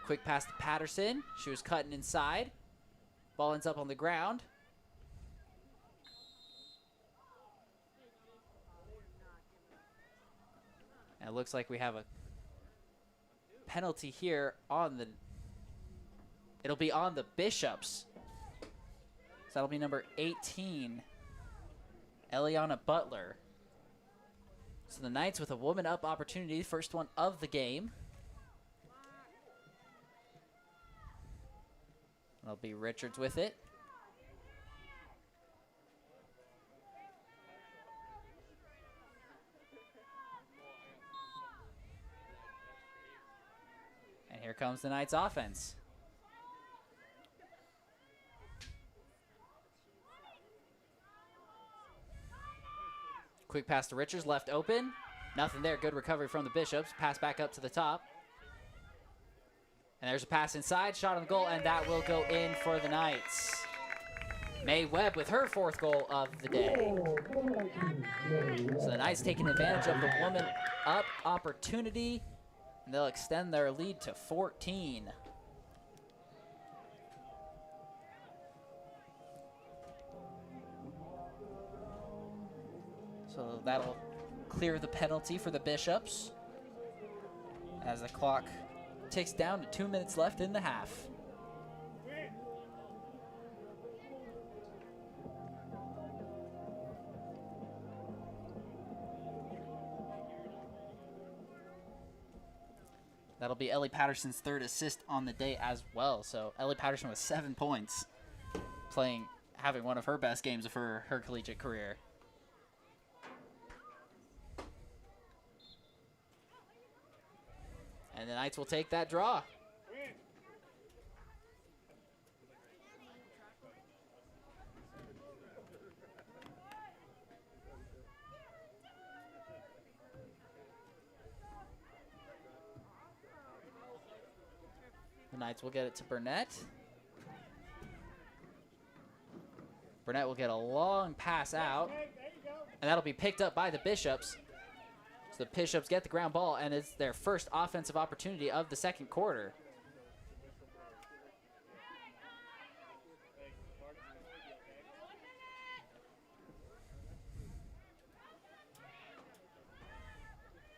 Quick pass to Patterson. She was cutting inside. Ball ends up on the ground. And it looks like we have a penalty here on the... It'll be on the Bishops. So that'll be number 18, Eliana Butler. So the Knights with a woman up opportunity, first one of the game. It'll be Richards with it. And here comes the Knights offense. Quick pass to Richards, left open. Nothing there, good recovery from the Bishops. Pass back up to the top. And there's a pass inside, shot on the goal, and that will go in for the Knights. May Webb with her 4th goal of the day. So the Knights taking advantage of the woman up opportunity, and they'll extend their lead to 14. So that'll clear the penalty for the Bishops as the clock ticks down to 2 minutes left in the half. That'll be Ellie Patterson's 3rd assist on the day as well. So Ellie Patterson with 7 points, having one of her best games of her collegiate career. And the Knights will take that draw. The Knights will get it to Burnett. Burnett will get a long pass out, and that'll be picked up by the Bishops. So the Bishops get the ground ball, and it's their first offensive opportunity of the 2nd quarter.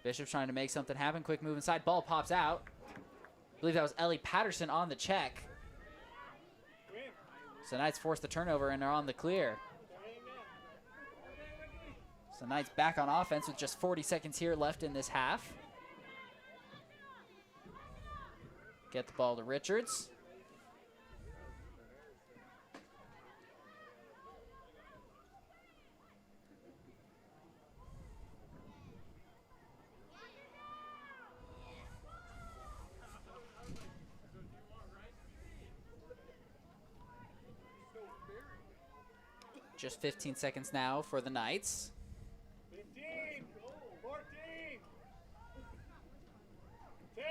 Bishops trying to make something happen. Quick move inside. Ball pops out. I believe that was Ellie Patterson on the check. So Knights force the turnover, and they're on the clear. So Knights back on offense with just 40 seconds here left in this half. Get the ball to Richards. Just 15 seconds now for the Knights. 15, 14, 10,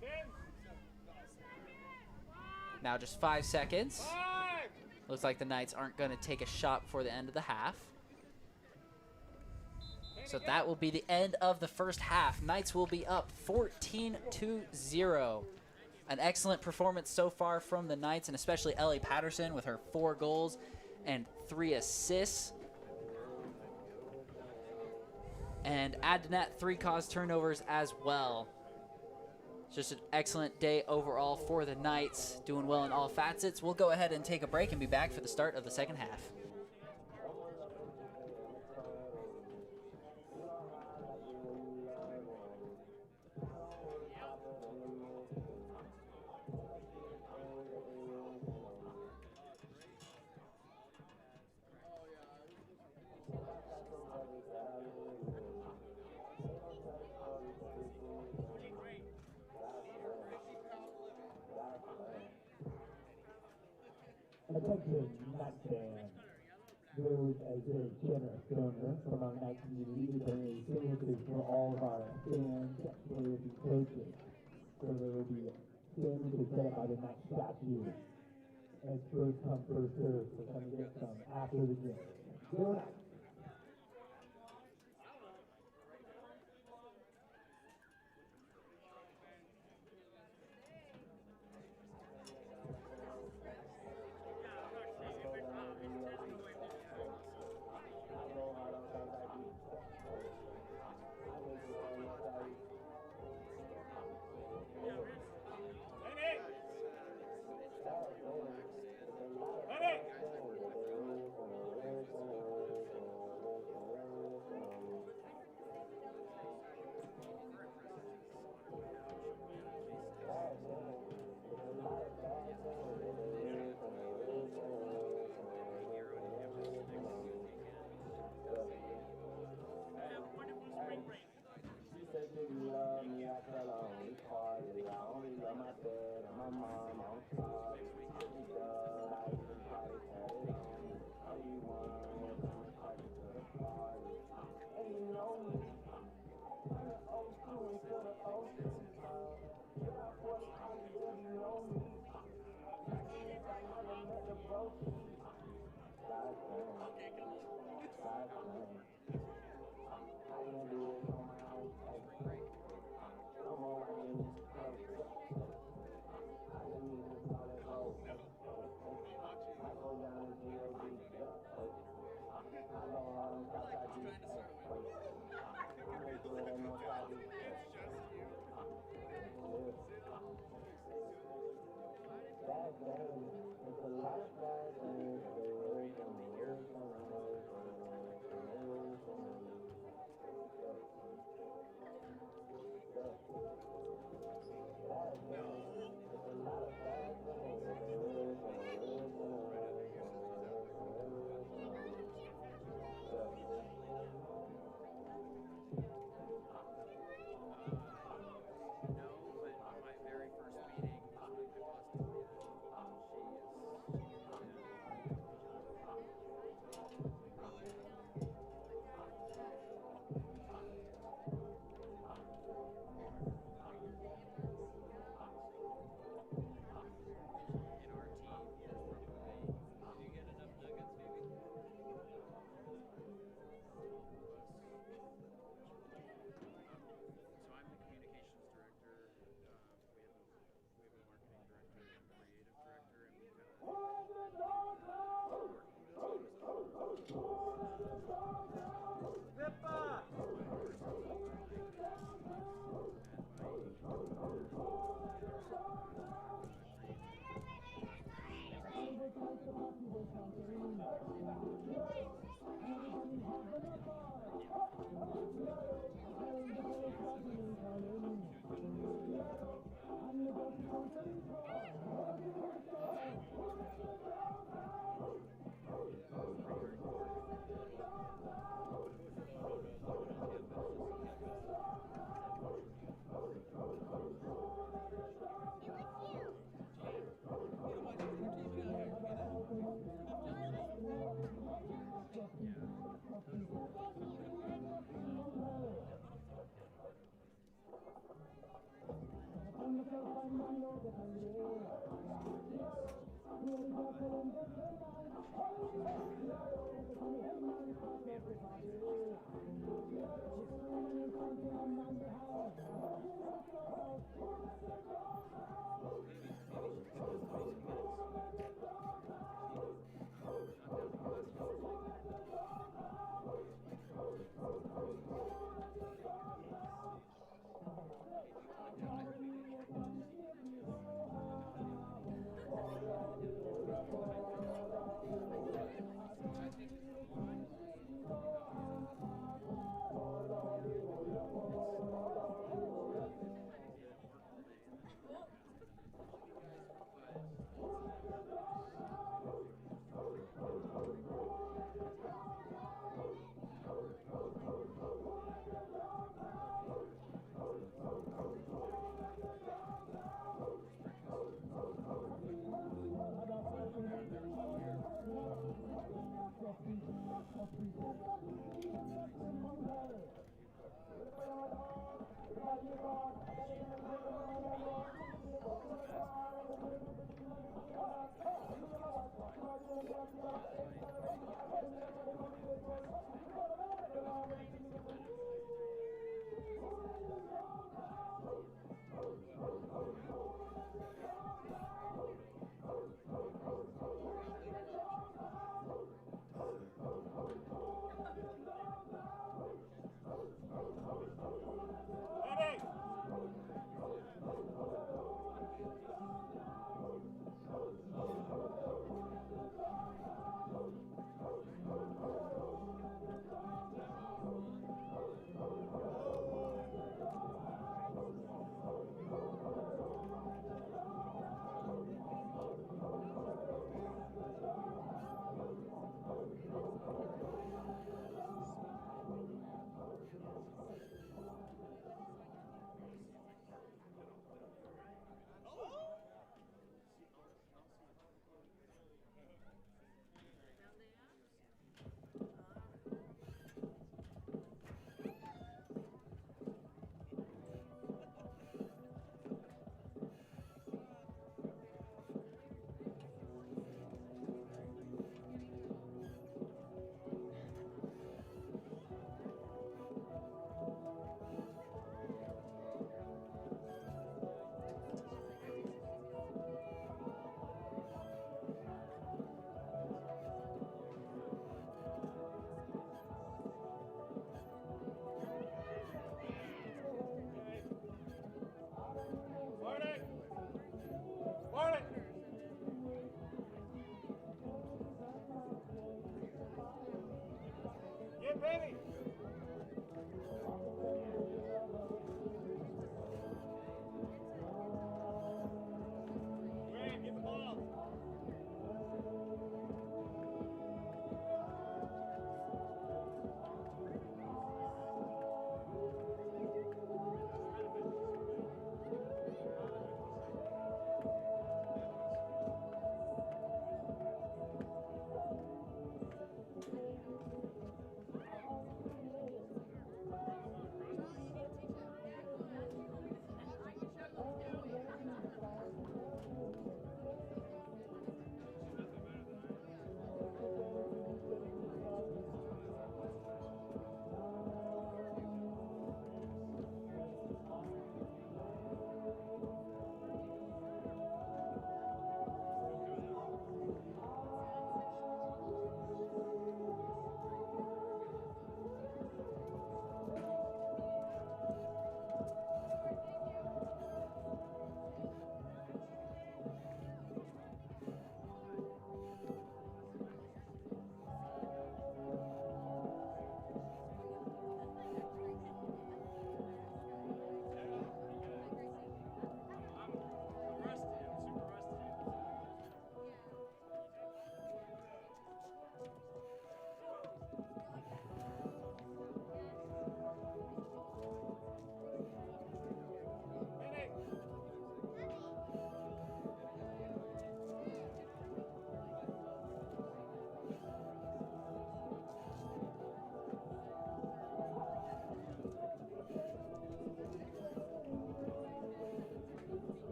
10. Now just 5 seconds. 5. Looks like the Knights aren't going to take a shot before the end of the half. So that will be the end of the first half. Knights will be up 14-0. An excellent performance so far from the Knights, and especially Ellie Patterson with her 4 goals and 3 assists. And add to that 3 caused turnovers as well. Just an excellent day overall for the Knights, doing well in all facets. We'll go ahead and take a break and be back for the start of the second half. Attention, Knights fans. Rose as a generous donor from our Knights community to donate services for all of our fans, players, and coaches. So there will be sandwiches set up by the Knights statue. And it's first come, first served. So come get some after the game. Go Knights!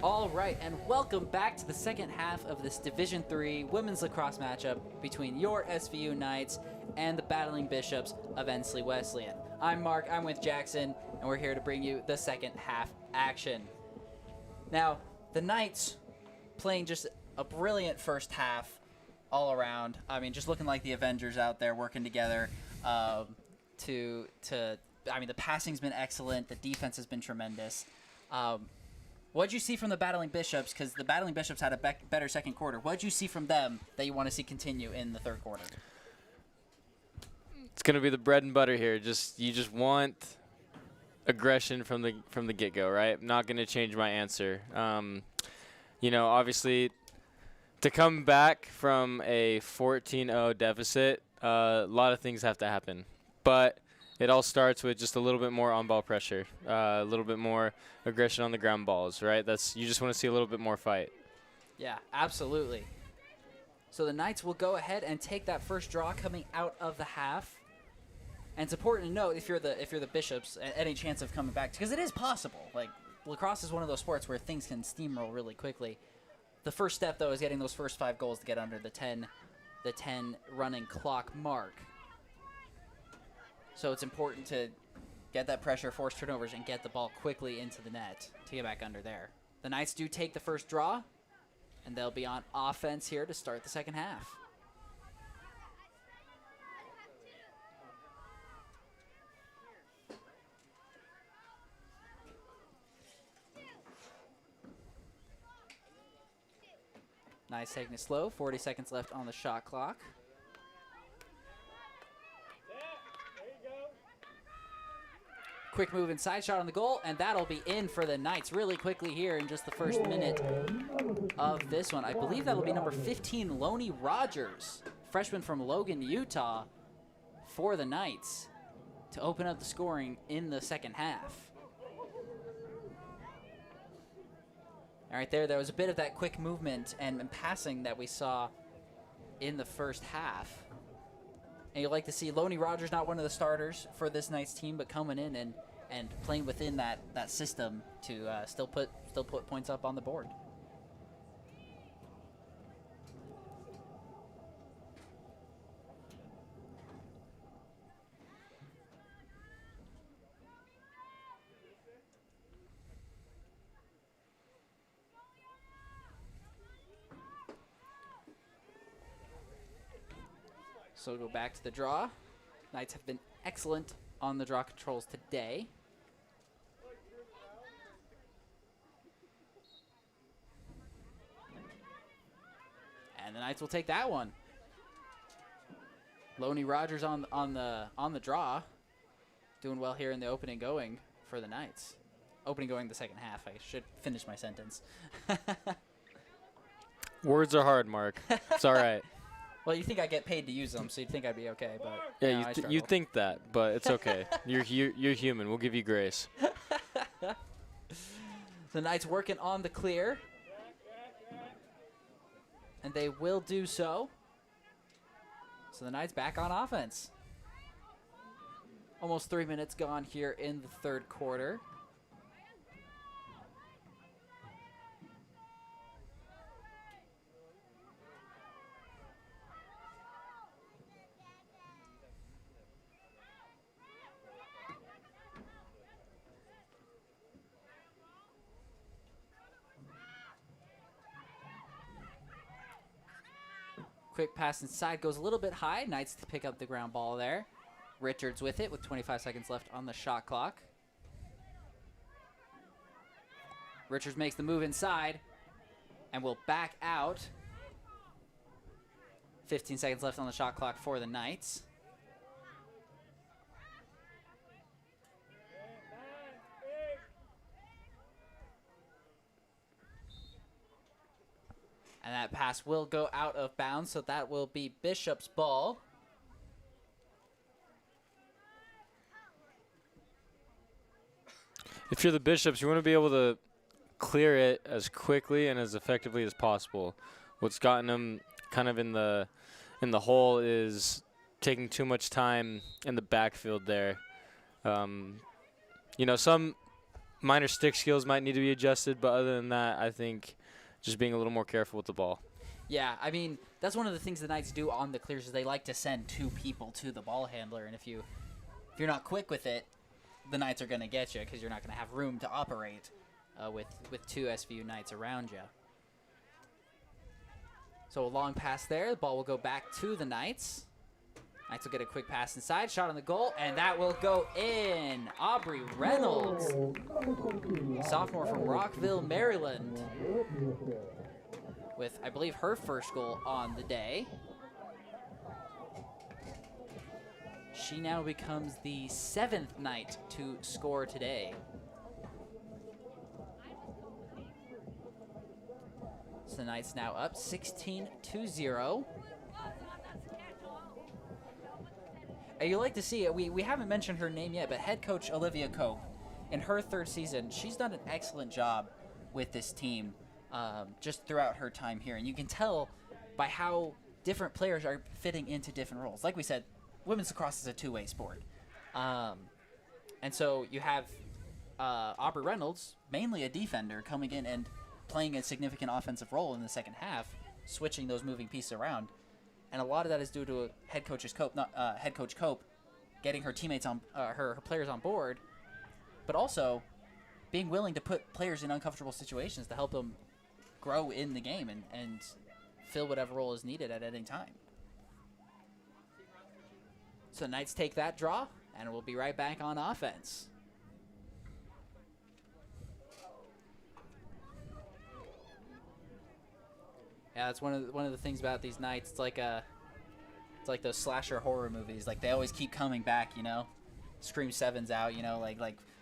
All right, and welcome back to the second half of this Division III women's lacrosse matchup between your SVU Knights and the Battling Bishops of Ensley Wesleyan. I'm Mark, I'm with Jackson, and we're here to bring you the second half action. Now, the Knights playing just a brilliant first half all around. I mean, just looking like the Avengers out there working together I mean, the passing's been excellent, the defense has been tremendous. What'd you see from the Battling Bishops? Because the Battling Bishops had a better second quarter. What'd you see from them that you want to see continue in the third quarter? It's gonna be the bread and butter here. You just want aggression from the get-go, right? I'm not gonna change my answer. You know, obviously, to come back from a 14-0 deficit, a lot of things have to happen, but it all starts with just a little bit more on-ball pressure, a little bit more aggression on the ground balls, right? You just want to see a little bit more fight. Yeah, absolutely. So the Knights will go ahead and take that first draw coming out of the half. And it's important to note if you're the Bishops, any chance of coming back, because it is possible. Like, lacrosse is one of those sports where things can steamroll really quickly. The first step, though, is getting those first 5 goals to get under the 10 running clock mark. So it's important to get that pressure, force turnovers, and get the ball quickly into the net to get back under there. The Knights do take the first draw, and they'll be on offense here to start the second half. Knights taking it slow, 40 seconds left on the shot clock. Quick move inside, shot on the goal, and that'll be in for the Knights really quickly here in just the first minute of this one. I believe that'll be number 15, Lonnie Rogers, freshman from Logan, Utah, for the Knights to open up the scoring in the second half. All right, there was a bit of that quick movement and passing that we saw in the first half. And you'd like to see Lonnie Rogers, not one of the starters for this Knights team, but coming in and playing within that system to still put points up on the board. So we'll go back to the draw. Knights have been excellent on the draw controls today. And the Knights will take that one. Lonnie Rogers on the draw, doing well here in the opening going for the Knights. Opening going the second half. I should finish my sentence. Words are hard, Mark. It's all right. Well, you think I get paid to use them, so you'd think I'd be okay, but yeah, you think that, but it's okay. You're human. We'll give you grace. The Knights working on the clear, and they will do so. So the Knights back on offense. Almost 3 minutes gone here in the third quarter. Quick pass inside, goes a little bit high. Knights to pick up the ground ball there. Richards with it with 25 seconds left on the shot clock. Richards makes the move inside and will back out. 15 seconds left on the shot clock for the Knights. And that pass will go out of bounds, so that will be Bishop's ball. If you're the Bishops, you want to be able to clear it as quickly and as effectively as possible. What's gotten them kind of in the hole is taking too much time in the backfield there. You know, minor stick skills might need to be adjusted, but other than that, I think just being a little more careful with the ball. Yeah, I mean, that's one of the things the Knights do on the clears is they like to send 2 people to the ball handler, and if you're not quick with it, the Knights are going to get you because you're not going to have room to operate with 2 SVU Knights around you. So a long pass there. The ball will go back to the Knights. Knights will get a quick pass inside, shot on the goal, and that will go in. Aubrey Reynolds, sophomore from Rockville, Maryland, with, I believe, her first goal on the day. She now becomes the 7th Knight to score today. So the Knights now up 16-0. And you like to see it. We haven't mentioned her name yet, but head coach Olivia Cope, in her 3rd season, she's done an excellent job with this team just throughout her time here. And you can tell by how different players are fitting into different roles. Like we said, women's lacrosse is a 2-way sport. And so you have Aubrey Reynolds, mainly a defender, coming in and playing a significant offensive role in the second half, switching those moving pieces around. And a lot of that is due to head coach Cope getting her teammates on her players on board, but also being willing to put players in uncomfortable situations to help them grow in the game and fill whatever role is needed at any time. So Knights take that draw, and we'll be right back on offense. Yeah, that's one of the things about these Knights. It's like those slasher horror movies. Like, they always keep coming back, you know. Scream 7's out, you know. Like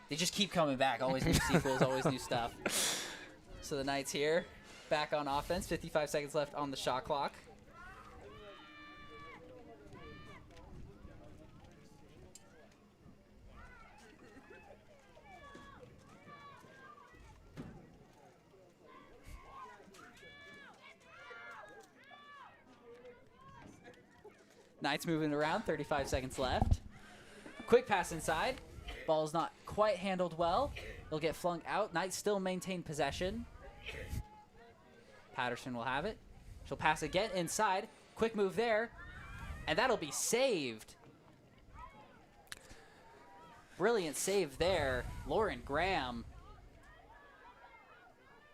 they just keep coming back. Always new sequels, always new stuff. So the Knights here, back on offense. 55 seconds left on the shot clock. Knights moving around, 35 seconds left. Quick pass inside. Ball is not quite handled well. It'll get flung out. Knights still maintain possession. Patterson will have it. She'll pass again inside. Quick move there. And that'll be saved. Brilliant save there. Lauren Graham.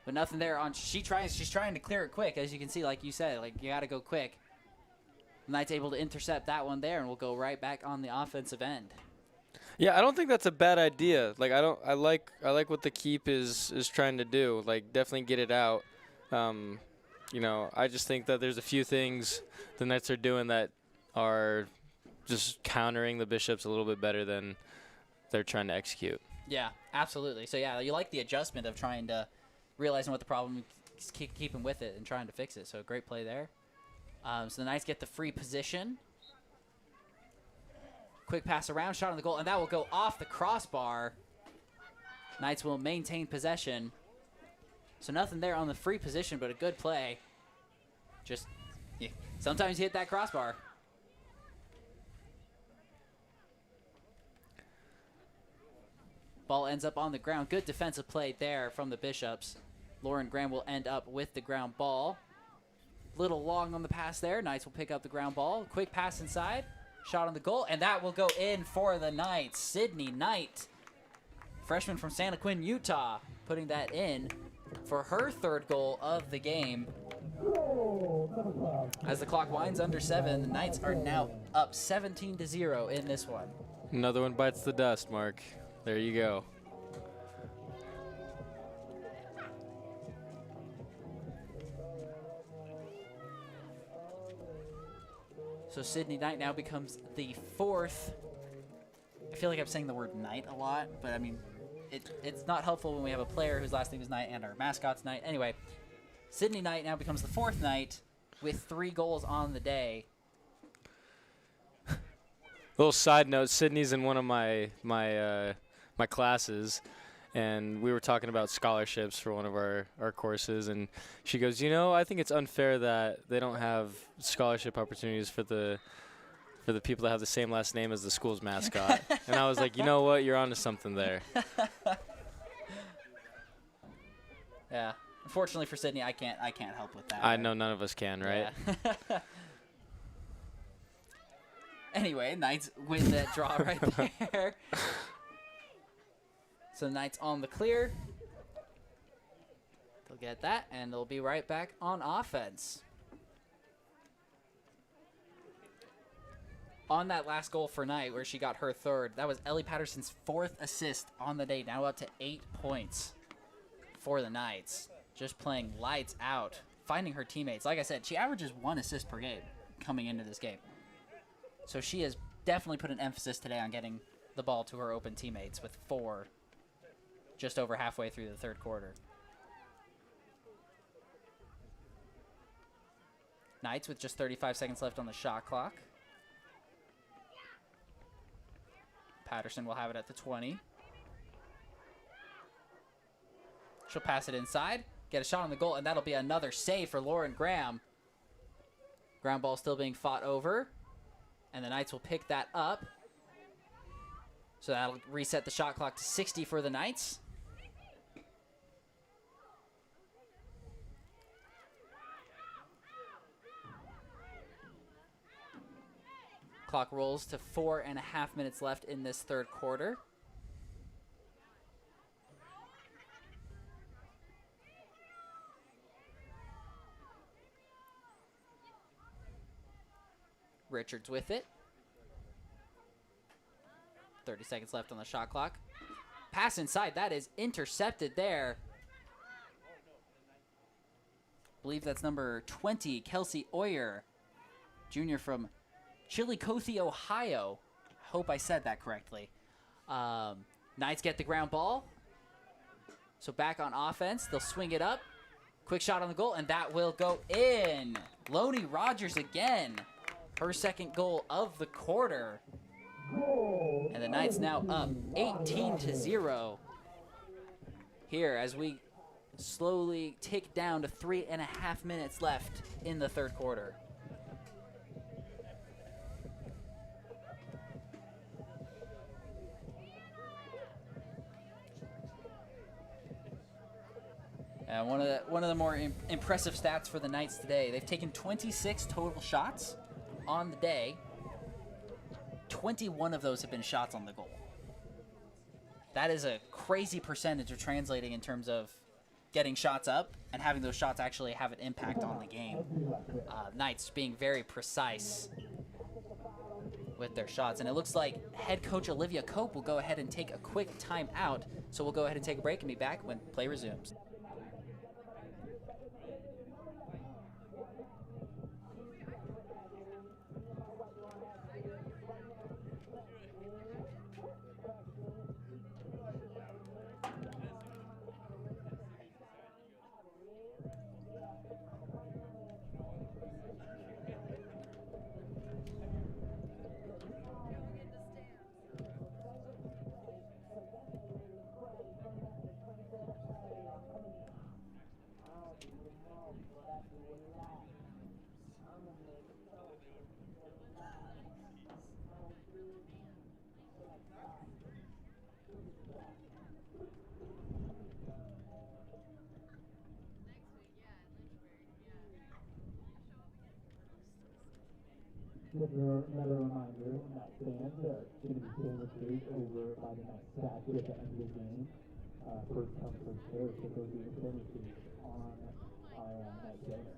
But nothing there on she's trying to clear it quick, as you can see, like you said, like you gotta go quick. Knight's able to intercept that one there, and we'll go right back on the offensive end. Yeah, I don't think that's a bad idea. Like I like what the keep is trying to do. Like, definitely get it out. You know, I just think that there's a few things the Knights are doing that are just countering the Bishops a little bit better than they're trying to execute. Yeah, absolutely. So yeah, you like the adjustment of trying to realizing what the problem is, keeping with it and trying to fix it. So great play there. So the Knights get the free position. Quick pass around, shot on the goal, and that will go off the crossbar. Knights will maintain possession. So nothing there on the free position, but a good play. Just, yeah, sometimes you hit that crossbar. Ball ends up on the ground. Good defensive play there from the Bishops. Lauren Graham will end up with the ground ball. Little long on the pass there. Knights will pick up the ground ball. Quick pass inside. Shot on the goal, and that will go in for the Knights. Sydney Knight, freshman from Santa Quinn, Utah, putting that in for her 3rd goal of the game. As the clock winds under 7, the Knights are now up 17-0 in this one. Another one bites the dust, Mark. There you go. So Sydney Knight now becomes the 4th. I feel like I'm saying the word Knight a lot, but I mean, it's not helpful when we have a player whose last name is Knight and our mascot's Knight. Anyway, Sydney Knight now becomes the 4th Knight with 3 goals on the day. Little side note: Sydney's in one of my classes, and we were talking about scholarships for one of our courses, and she goes, you know, I think it's unfair that they don't have scholarship opportunities for the people that have the same last name as the school's mascot. And I was like, you know what, you're onto something there. Yeah. Unfortunately for Sydney, I can't help with that. I know none of us can, right? Yeah. Anyway, Knights win that draw right there. So Knights on the clear. They'll get that, and they'll be right back on offense. On that last goal for Knight, where she got her third, that was Ellie Patterson's 4th assist on the day, now up to 8 points for the Knights. Just playing lights out, finding her teammates. Like I said, she averages 1 assist per game coming into this game. So she has definitely put an emphasis today on getting the ball to her open teammates with 4 just over halfway through the third quarter. Knights with just 35 seconds left on the shot clock. Patterson will have it at the 20. She'll pass it inside, get a shot on the goal, and that'll be another save for Lauren Graham. Ground ball still being fought over, and the Knights will pick that up. So that'll reset the shot clock to 60 for the Knights. Clock rolls to 4.5 minutes left in this third quarter. Richards with it. 30 seconds left on the shot clock. Pass inside. That is intercepted there. I believe that's number 20, Kelsey Oyer, junior from Chillicothe, Ohio. Hope I said that correctly. Knights get the ground ball. So back on offense. They'll swing it up. Quick shot on the goal, and that will go in. Lonnie Rogers again. Her second goal of the quarter. And the Knights now up 18-0. Here as we slowly tick down to 3.5 minutes left in the third quarter. And one of the more impressive stats for the Knights today, they've taken 26 total shots on the day. 21 of those have been shots on the goal. That is a crazy percentage of translating in terms of getting shots up and having those shots actually have an impact on the game. Knights being very precise with their shots. And it looks like head coach Olivia Cope will go ahead and take a quick time out. So we'll go ahead and take a break and be back when play resumes. Just another reminder, Knight fans are going to be staying with stage over by the Knight statue at the end of the game. First come, first serve, so those are the extended stage on our Knight building.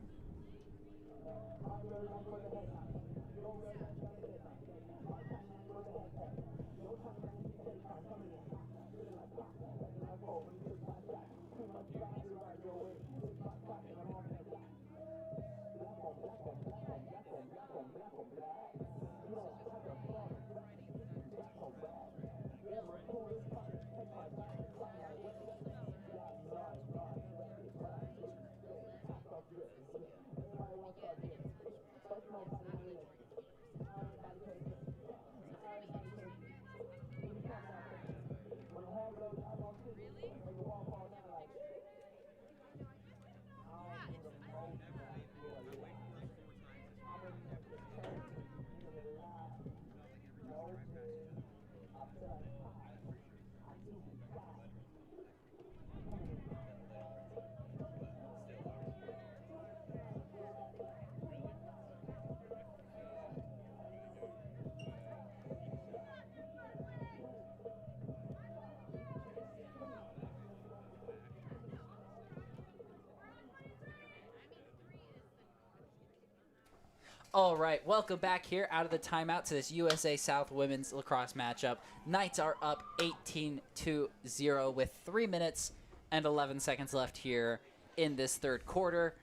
All right, welcome back here out of the timeout to this USA South women's lacrosse matchup. Knights are up 18-0 with 3 minutes and 11 seconds left here in this third quarter.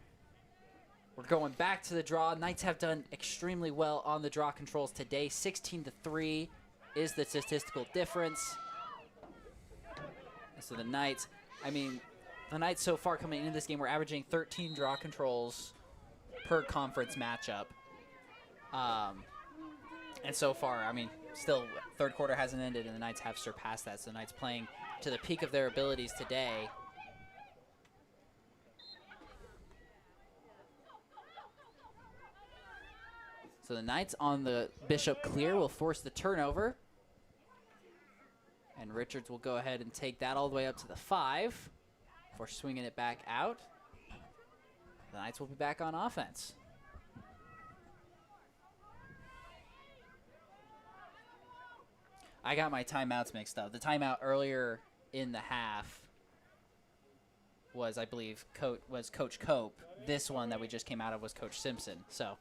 We're going back to the draw. Knights have done extremely well on the draw controls today. 16-3 is the statistical difference. So the Knights, the Knights so far coming into this game, we're averaging 13 draw controls per conference matchup. And so far, still third quarter hasn't ended and the Knights have surpassed that. So the Knights playing to the peak of their abilities today. So the Knights on the Bishop clear will force the turnover. And Richards will go ahead and take that all the way up to the 5 before swinging it back out. The Knights will be back on offense. I got my timeouts mixed up. The timeout earlier in the half was, I believe, Coach Cope. This one that we just came out of was Coach Simpson. So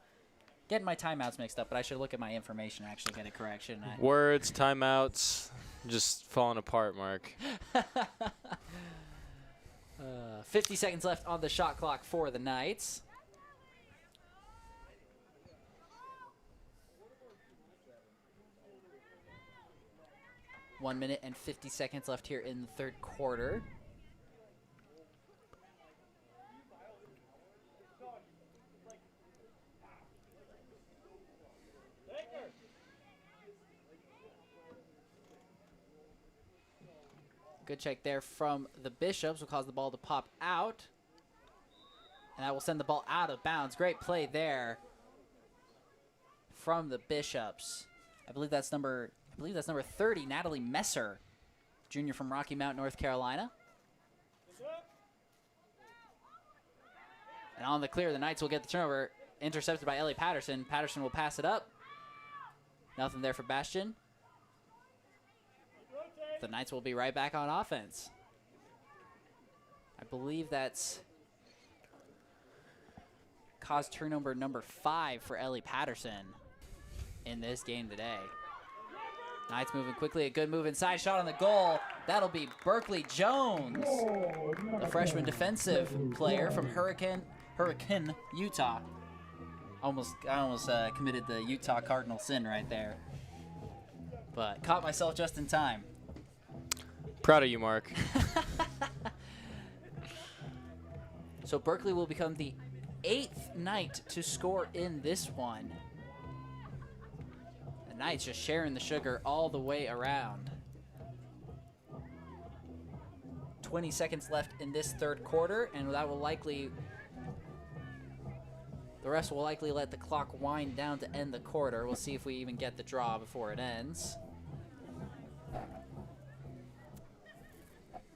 getting my timeouts mixed up, but I should look at my information and actually get a correction. Words, timeouts, just falling apart, Mark. 50 seconds left on the shot clock for the Knights. One minute and 50 seconds left here in the third quarter. Good check there from the Bishops will cause the ball to pop out. And that will send the ball out of bounds. Great play there from the Bishops. I believe that's number 30, Natalie Messer, junior from Rocky Mount, North Carolina. And on the clear, the Knights will get the turnover. Intercepted by Ellie Patterson. Patterson will pass it up. Nothing there for Bastion. The Knights will be right back on offense. I believe that's caused turnover number 5 for Ellie Patterson in this game today. Knights moving quickly, a good move inside, shot on the goal. That'll be Berkeley Jones, the freshman defensive player from Hurricane, Utah. I almost committed the Utah Cardinal sin right there, but caught myself just in time. Proud of you, Mark. So Berkeley will become the 8th Knight to score in this one. The Knights just sharing the sugar all the way around. 20 seconds left in this third quarter, and that will likely, the refs will likely let the clock wind down to end the quarter. We'll see if we even get the draw before it ends.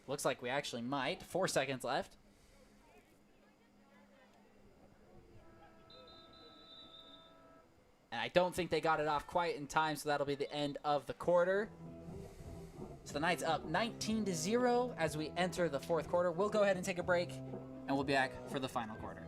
Looks like we actually might. 4 seconds left. And I don't think they got it off quite in time, so that'll be the end of the quarter. So the Knights up 19-0 as we enter the fourth quarter. We'll go ahead and take a break, and we'll be back for the final quarter.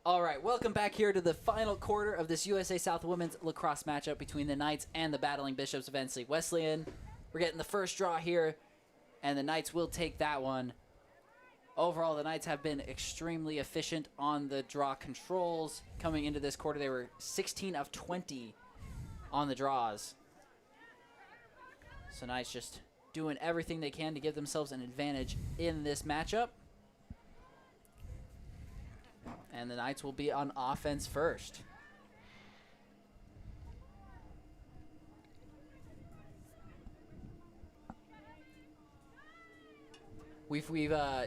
All right, welcome back here to the final quarter of this USA South women's lacrosse matchup between the Knights and the battling Bishops of NC Wesleyan. We're getting the first draw here, and the Knights will take that one. Overall, the Knights have been extremely efficient on the draw controls. Coming into this quarter, they were 16 of 20 on the draws. So Knights just doing everything they can to give themselves an advantage in this matchup. And the Knights will be on offense first.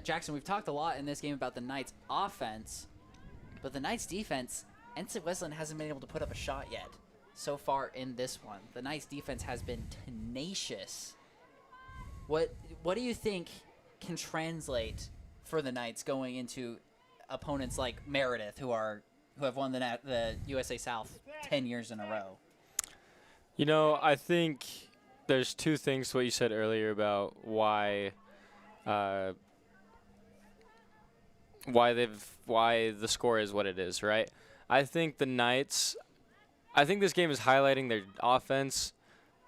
Jackson, we've talked a lot in this game about the Knights' offense, but the Knights' defense, NC Wesleyan hasn't been able to put up a shot yet so far in this one. The Knights' defense has been tenacious. What do you think can translate for the Knights going into opponents like Meredith, who have won the USA South 10 years in a row? You know, I think there's two things to what you said earlier about why the score is what it is, right? I think the Knights, I think this game is highlighting their offense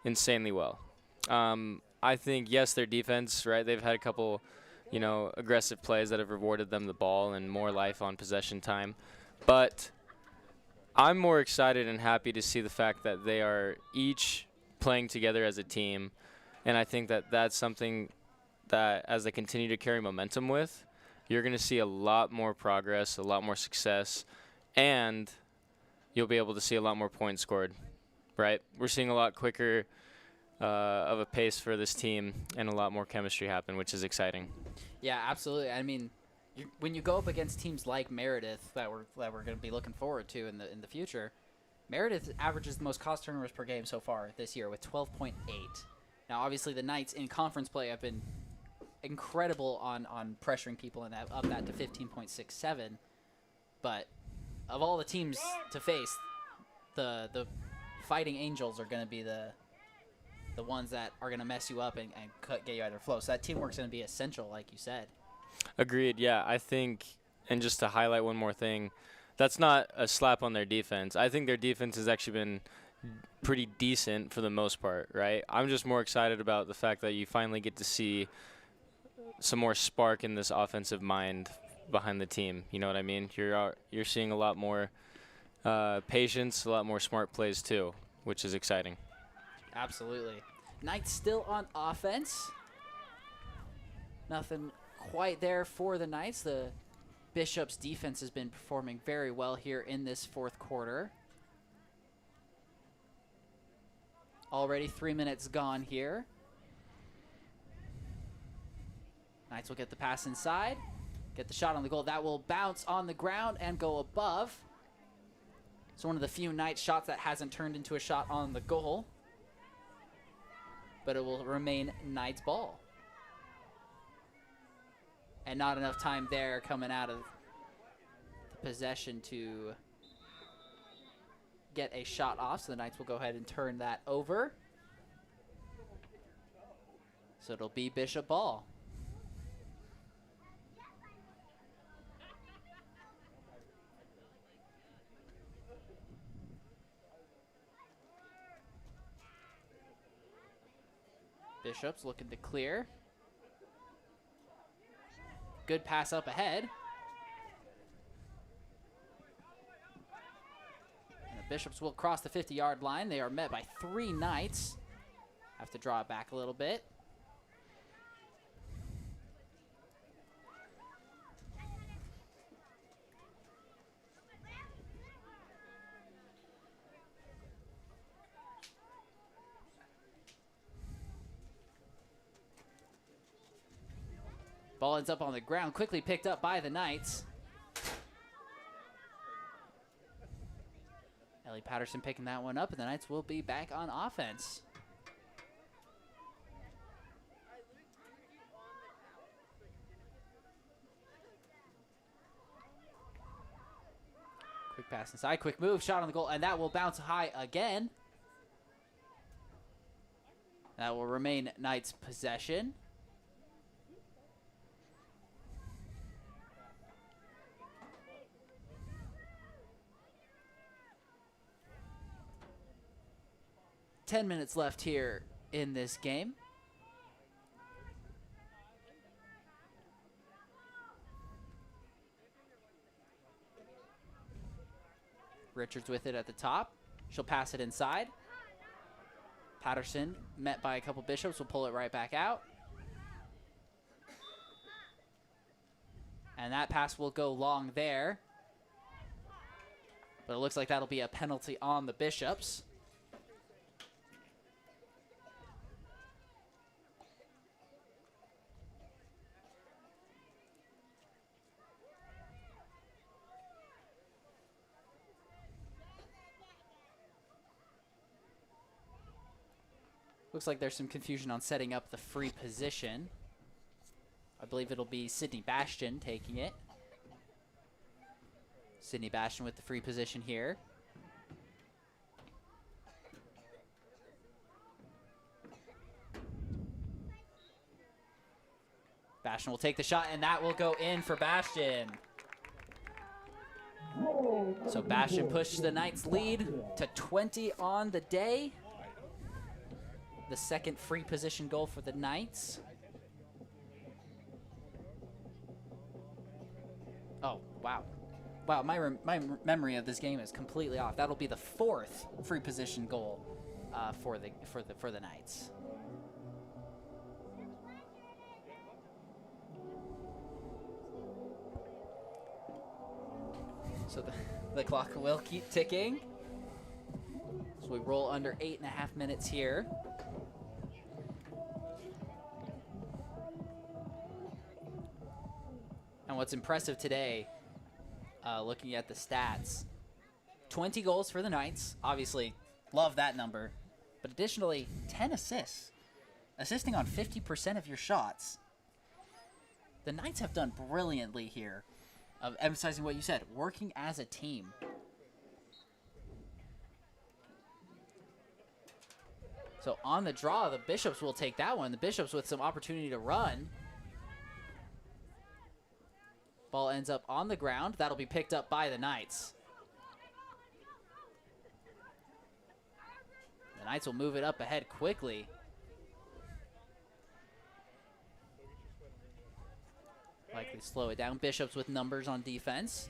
insanely well. I think, yes, their defense, right? They've had a couple, aggressive plays that have rewarded them the ball and more life on possession time. But I'm more excited and happy to see the fact that they are each playing together as a team. And I think that that's something that as they continue to carry momentum with, you're going to see a lot more progress, a lot more success, and you'll be able to see a lot more points scored, right? We're seeing a lot quicker of a pace for this team and a lot more chemistry happen, which is exciting. Yeah, absolutely. I mean, when you go up against teams like Meredith that we're going to be looking forward to in the future, Meredith averages the most cost turnovers per game so far this year with 12.8. Now, obviously, the Knights in conference play have been incredible on pressuring people and up that to 15.67. But of all the teams to face, the Fighting Angels are going to be the ones that are going to mess you up and get you out of their flow. So that teamwork's going to be essential, like you said. Agreed, yeah. I think, and just to highlight one more thing, that's not a slap on their defense. I think their defense has actually been pretty decent for the most part, right? I'm just more excited about the fact that you finally get to see some more spark in this offensive mind behind the team. You know what I mean? You're seeing a lot more patience, a lot more smart plays too, which is exciting. Absolutely. Knights still on offense. Nothing quite there for the Knights. The Bishops' defense has been performing very well here in this fourth quarter. Already 3 minutes gone here. Knights will get the pass inside, get the shot on the goal. That will bounce on the ground and go above. It's one of the few Knights shots that hasn't turned into a shot on the goal, but it will remain Knights ball. And not enough time there coming out of the possession to get a shot off, so the Knights will go ahead and turn that over. So it'll be Bishop ball. Bishops looking to clear. Good pass up ahead. And the Bishops will cross the 50-yard line. They are met by 3 Knights. Have to draw it back a little bit. Ball ends up on the ground, quickly picked up by the Knights. Ellie Patterson picking that one up, and the Knights will be back on offense. Quick pass inside, quick move, shot on the goal, and that will bounce high again. That will remain Knights' possession. 10 minutes left here in this game. Richards with it at the top. She'll pass it inside. Patterson, met by a couple Bishops, will pull it right back out. And that pass will go long there. But it looks like that'll be a penalty on the Bishops. Looks like there's some confusion on setting up the free position. I believe it'll be Sydney Bastion taking it. Sydney Bastion with the free position here. Bastion will take the shot, and that will go in for Bastion. So Bastion pushed the Knights' lead to 20 on the day. The second free position goal for the Knights. Oh, wow. Wow, my memory of this game is completely off. That'll be the fourth free position goal for the Knights. So the clock will keep ticking. So we roll under 8.5 minutes here. And what's impressive today, looking at the stats, 20 goals for the Knights. Obviously, love that number. But additionally, 10 assists. Assisting on 50% of your shots. The Knights have done brilliantly here, of emphasizing what you said, working as a team. So on the draw, the Bishops will take that one. The Bishops with some opportunity to run. Ball ends up on the ground. That'll be picked up by the Knights. The Knights will move it up ahead quickly. Likely slow it down. Bishops with numbers on defense.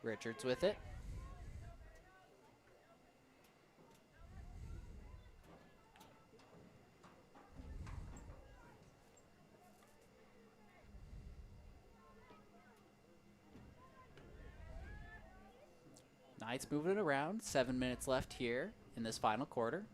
Richards with it. Knights moving it around. 7 minutes left here in this final quarter.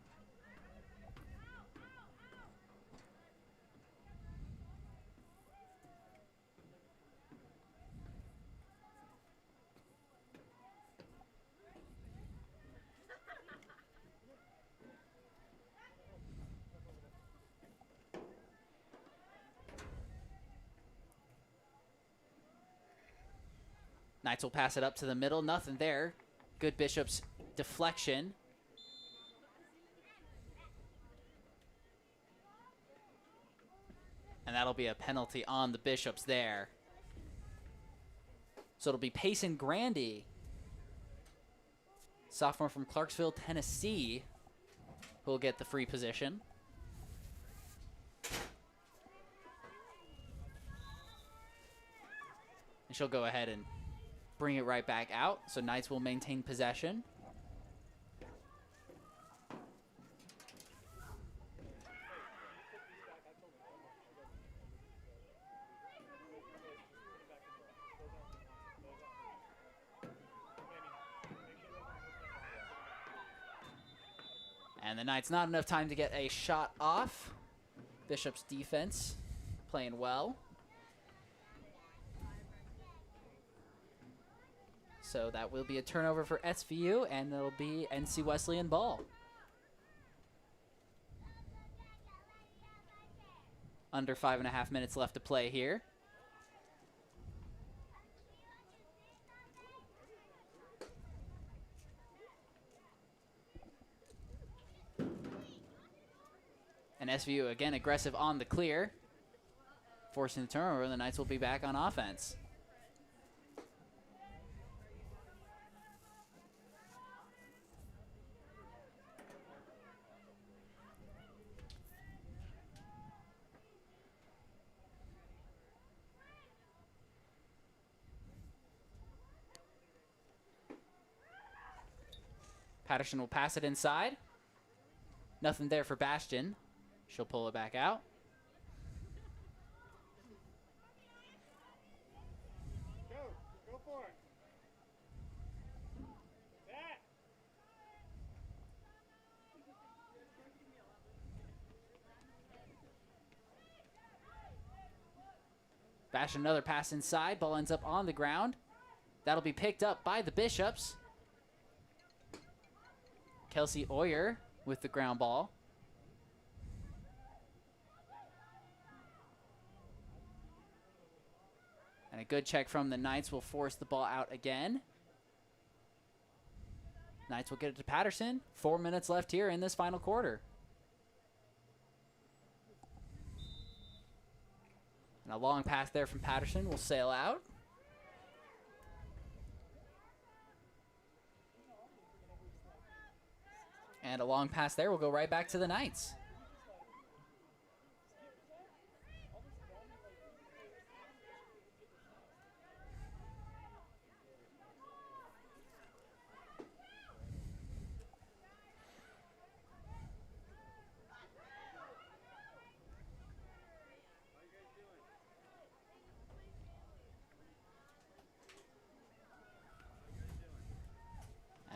Knights will pass it up to the middle. Nothing there. Good Bishops deflection. And that'll be a penalty on the Bishops there. So it'll be Payson Grandy, sophomore from Clarksville, Tennessee, who will get the free position. And she'll go ahead and bring it right back out, so Knights will maintain possession. And the Knights, not enough time to get a shot off. Bishop's defense playing well. So that will be a turnover for SVU, and it'll be NC Wesleyan ball. Under 5.5 minutes left to play here. And SVU again aggressive on the clear, forcing the turnover, and the Knights will be back on offense. Patterson will pass it inside. Nothing there for Bastion. She'll pull it back out. Go for it. That. Bastion another pass inside. Ball ends up on the ground. That'll be picked up by the Bishops. Kelsey Oyer with the ground ball. And a good check from the Knights will force the ball out again. Knights will get it to Patterson. 4 minutes left here in this final quarter. And a long pass there from Patterson will sail out. And a long pass there will go right back to the Knights.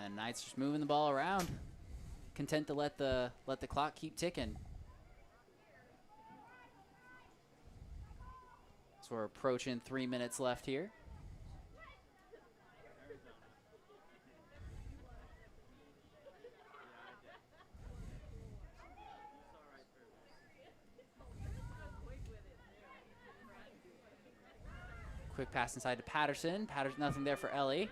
And Knights just moving the ball around. Content to let the clock keep ticking. So we're approaching 3 minutes left here. Quick pass inside to Patterson. Patterson, nothing there for Ellie.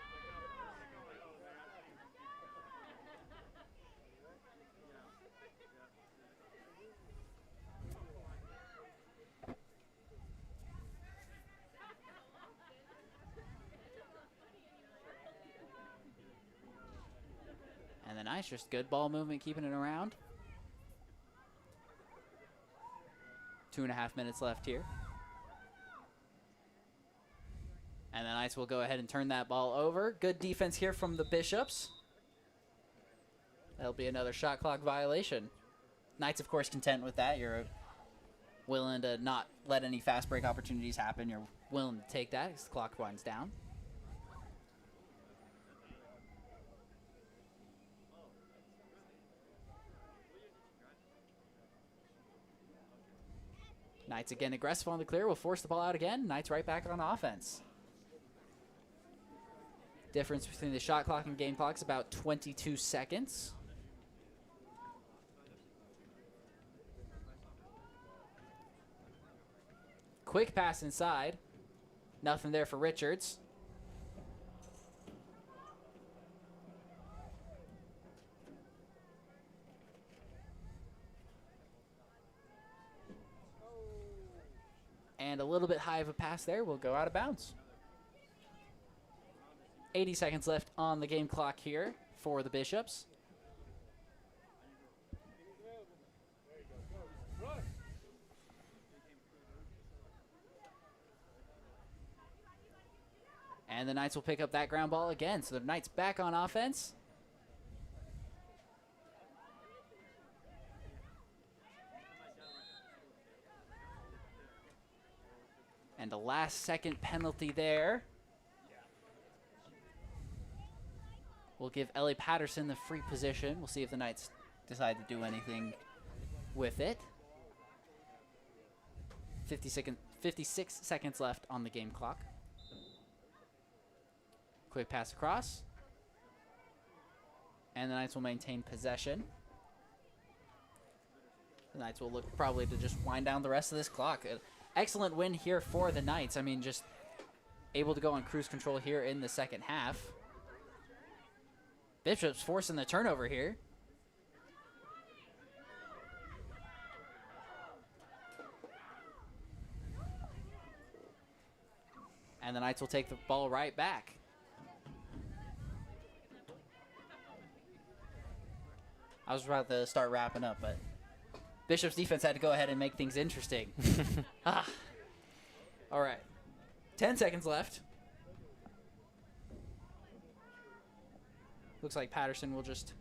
And the Knights just good ball movement, keeping it around. 2.5 minutes left here. And the Knights will go ahead and turn that ball over. Good defense here from the Bishops. That'll be another shot clock violation. Knights, of course, content with that. You're willing to not let any fast break opportunities happen. You're willing to take that as the clock winds down. Knights again aggressive on the clear. Will force the ball out again. Knights right back on offense. Difference between the shot clock and game clock is about 22 seconds. Quick pass inside. Nothing there for Richards. And a little bit high of a pass there will go out of bounds. 80 seconds left on the game clock here for the Bishops. And the Knights will pick up that ground ball again. So the Knights back on offense. And a last second penalty there. We'll give Ellie Patterson the free position. We'll see if the Knights decide to do anything with it. 56 seconds left on the game clock. Quick pass across. And the Knights will maintain possession. The Knights will look probably to just wind down the rest of this clock. Excellent win here for the Knights. I mean, just able to go on cruise control here in the second half. Bishops forcing the turnover here. And the Knights will take the ball right back. I was about to start wrapping up, but Bishop's defense had to go ahead and make things interesting. All right. 10 seconds left. Looks like Patterson will just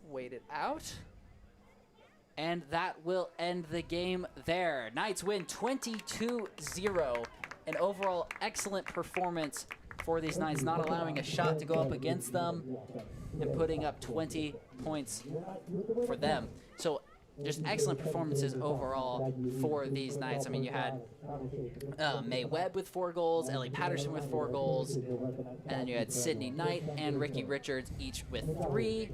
wait it out. And that will end the game there. Knights win 22-0. An overall excellent performance for these Knights, not allowing a shot to go up against them and putting up 20 points for them. So just excellent performances overall for these Knights. I mean, you had May Webb with 4 goals, Ellie Patterson with 4 goals, and then you had Sydney Knight and Ricky Richards each with 3,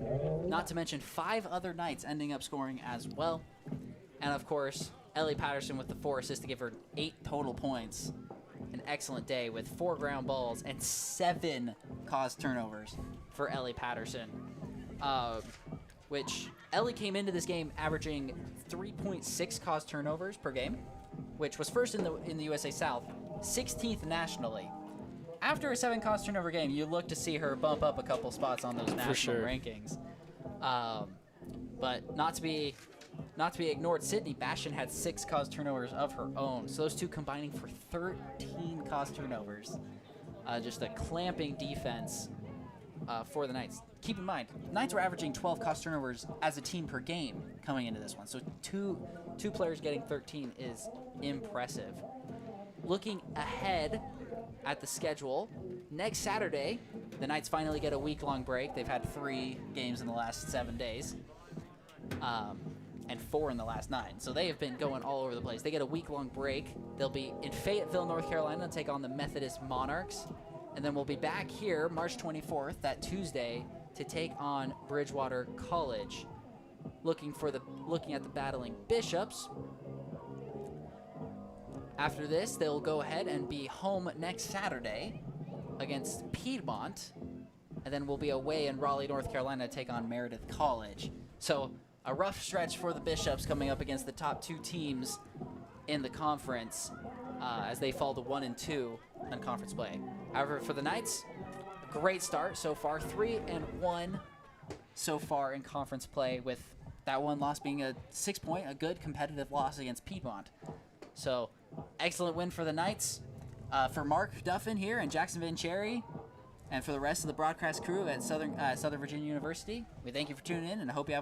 not to mention 5 other Knights ending up scoring as well. And of course, Ellie Patterson with the 4 assists to give her 8 total points. An excellent day with 4 ground balls and 7 caused turnovers for Ellie Patterson, which Ellie came into this game averaging 3.6 caused turnovers per game, which was first in the USA South, 16th nationally. After a 7 caused turnover game, you look to see her bump up a couple spots on those national rankings. But not to be ignored, Sydney Bastion had 6 caused turnovers of her own. So those two combining for 13 caused turnovers. Just a clamping defense for the Knights. Keep in mind, Knights were averaging 12 caused turnovers as a team per game coming into this one. So two players getting 13 is impressive. Looking ahead at the schedule, next Saturday, the Knights finally get a week-long break. They've had 3 games in the last 7 days. And 4 in the last 9. So they have been going all over the place. They get a week-long break. They'll be in Fayetteville, North Carolina, to take on the Methodist Monarchs. And then we'll be back here March 24th, that Tuesday, to take on Bridgewater College. Looking at the battling Bishops. After this, they'll go ahead and be home next Saturday against Piedmont. And then we'll be away in Raleigh, North Carolina, to take on Meredith College. So a rough stretch for the Bishops coming up against the top 2 teams in the conference as they fall to 1 and 2 in conference play. However, for the Knights, a great start so far, 3-1 so far in conference play, with that one loss being a 6-point, a good competitive loss against Piedmont. So excellent win for the Knights. For Mark Duffin here and Jackson Van Cherry, and for the rest of the broadcast crew at Southern Virginia University, we thank you for tuning in, and I hope you have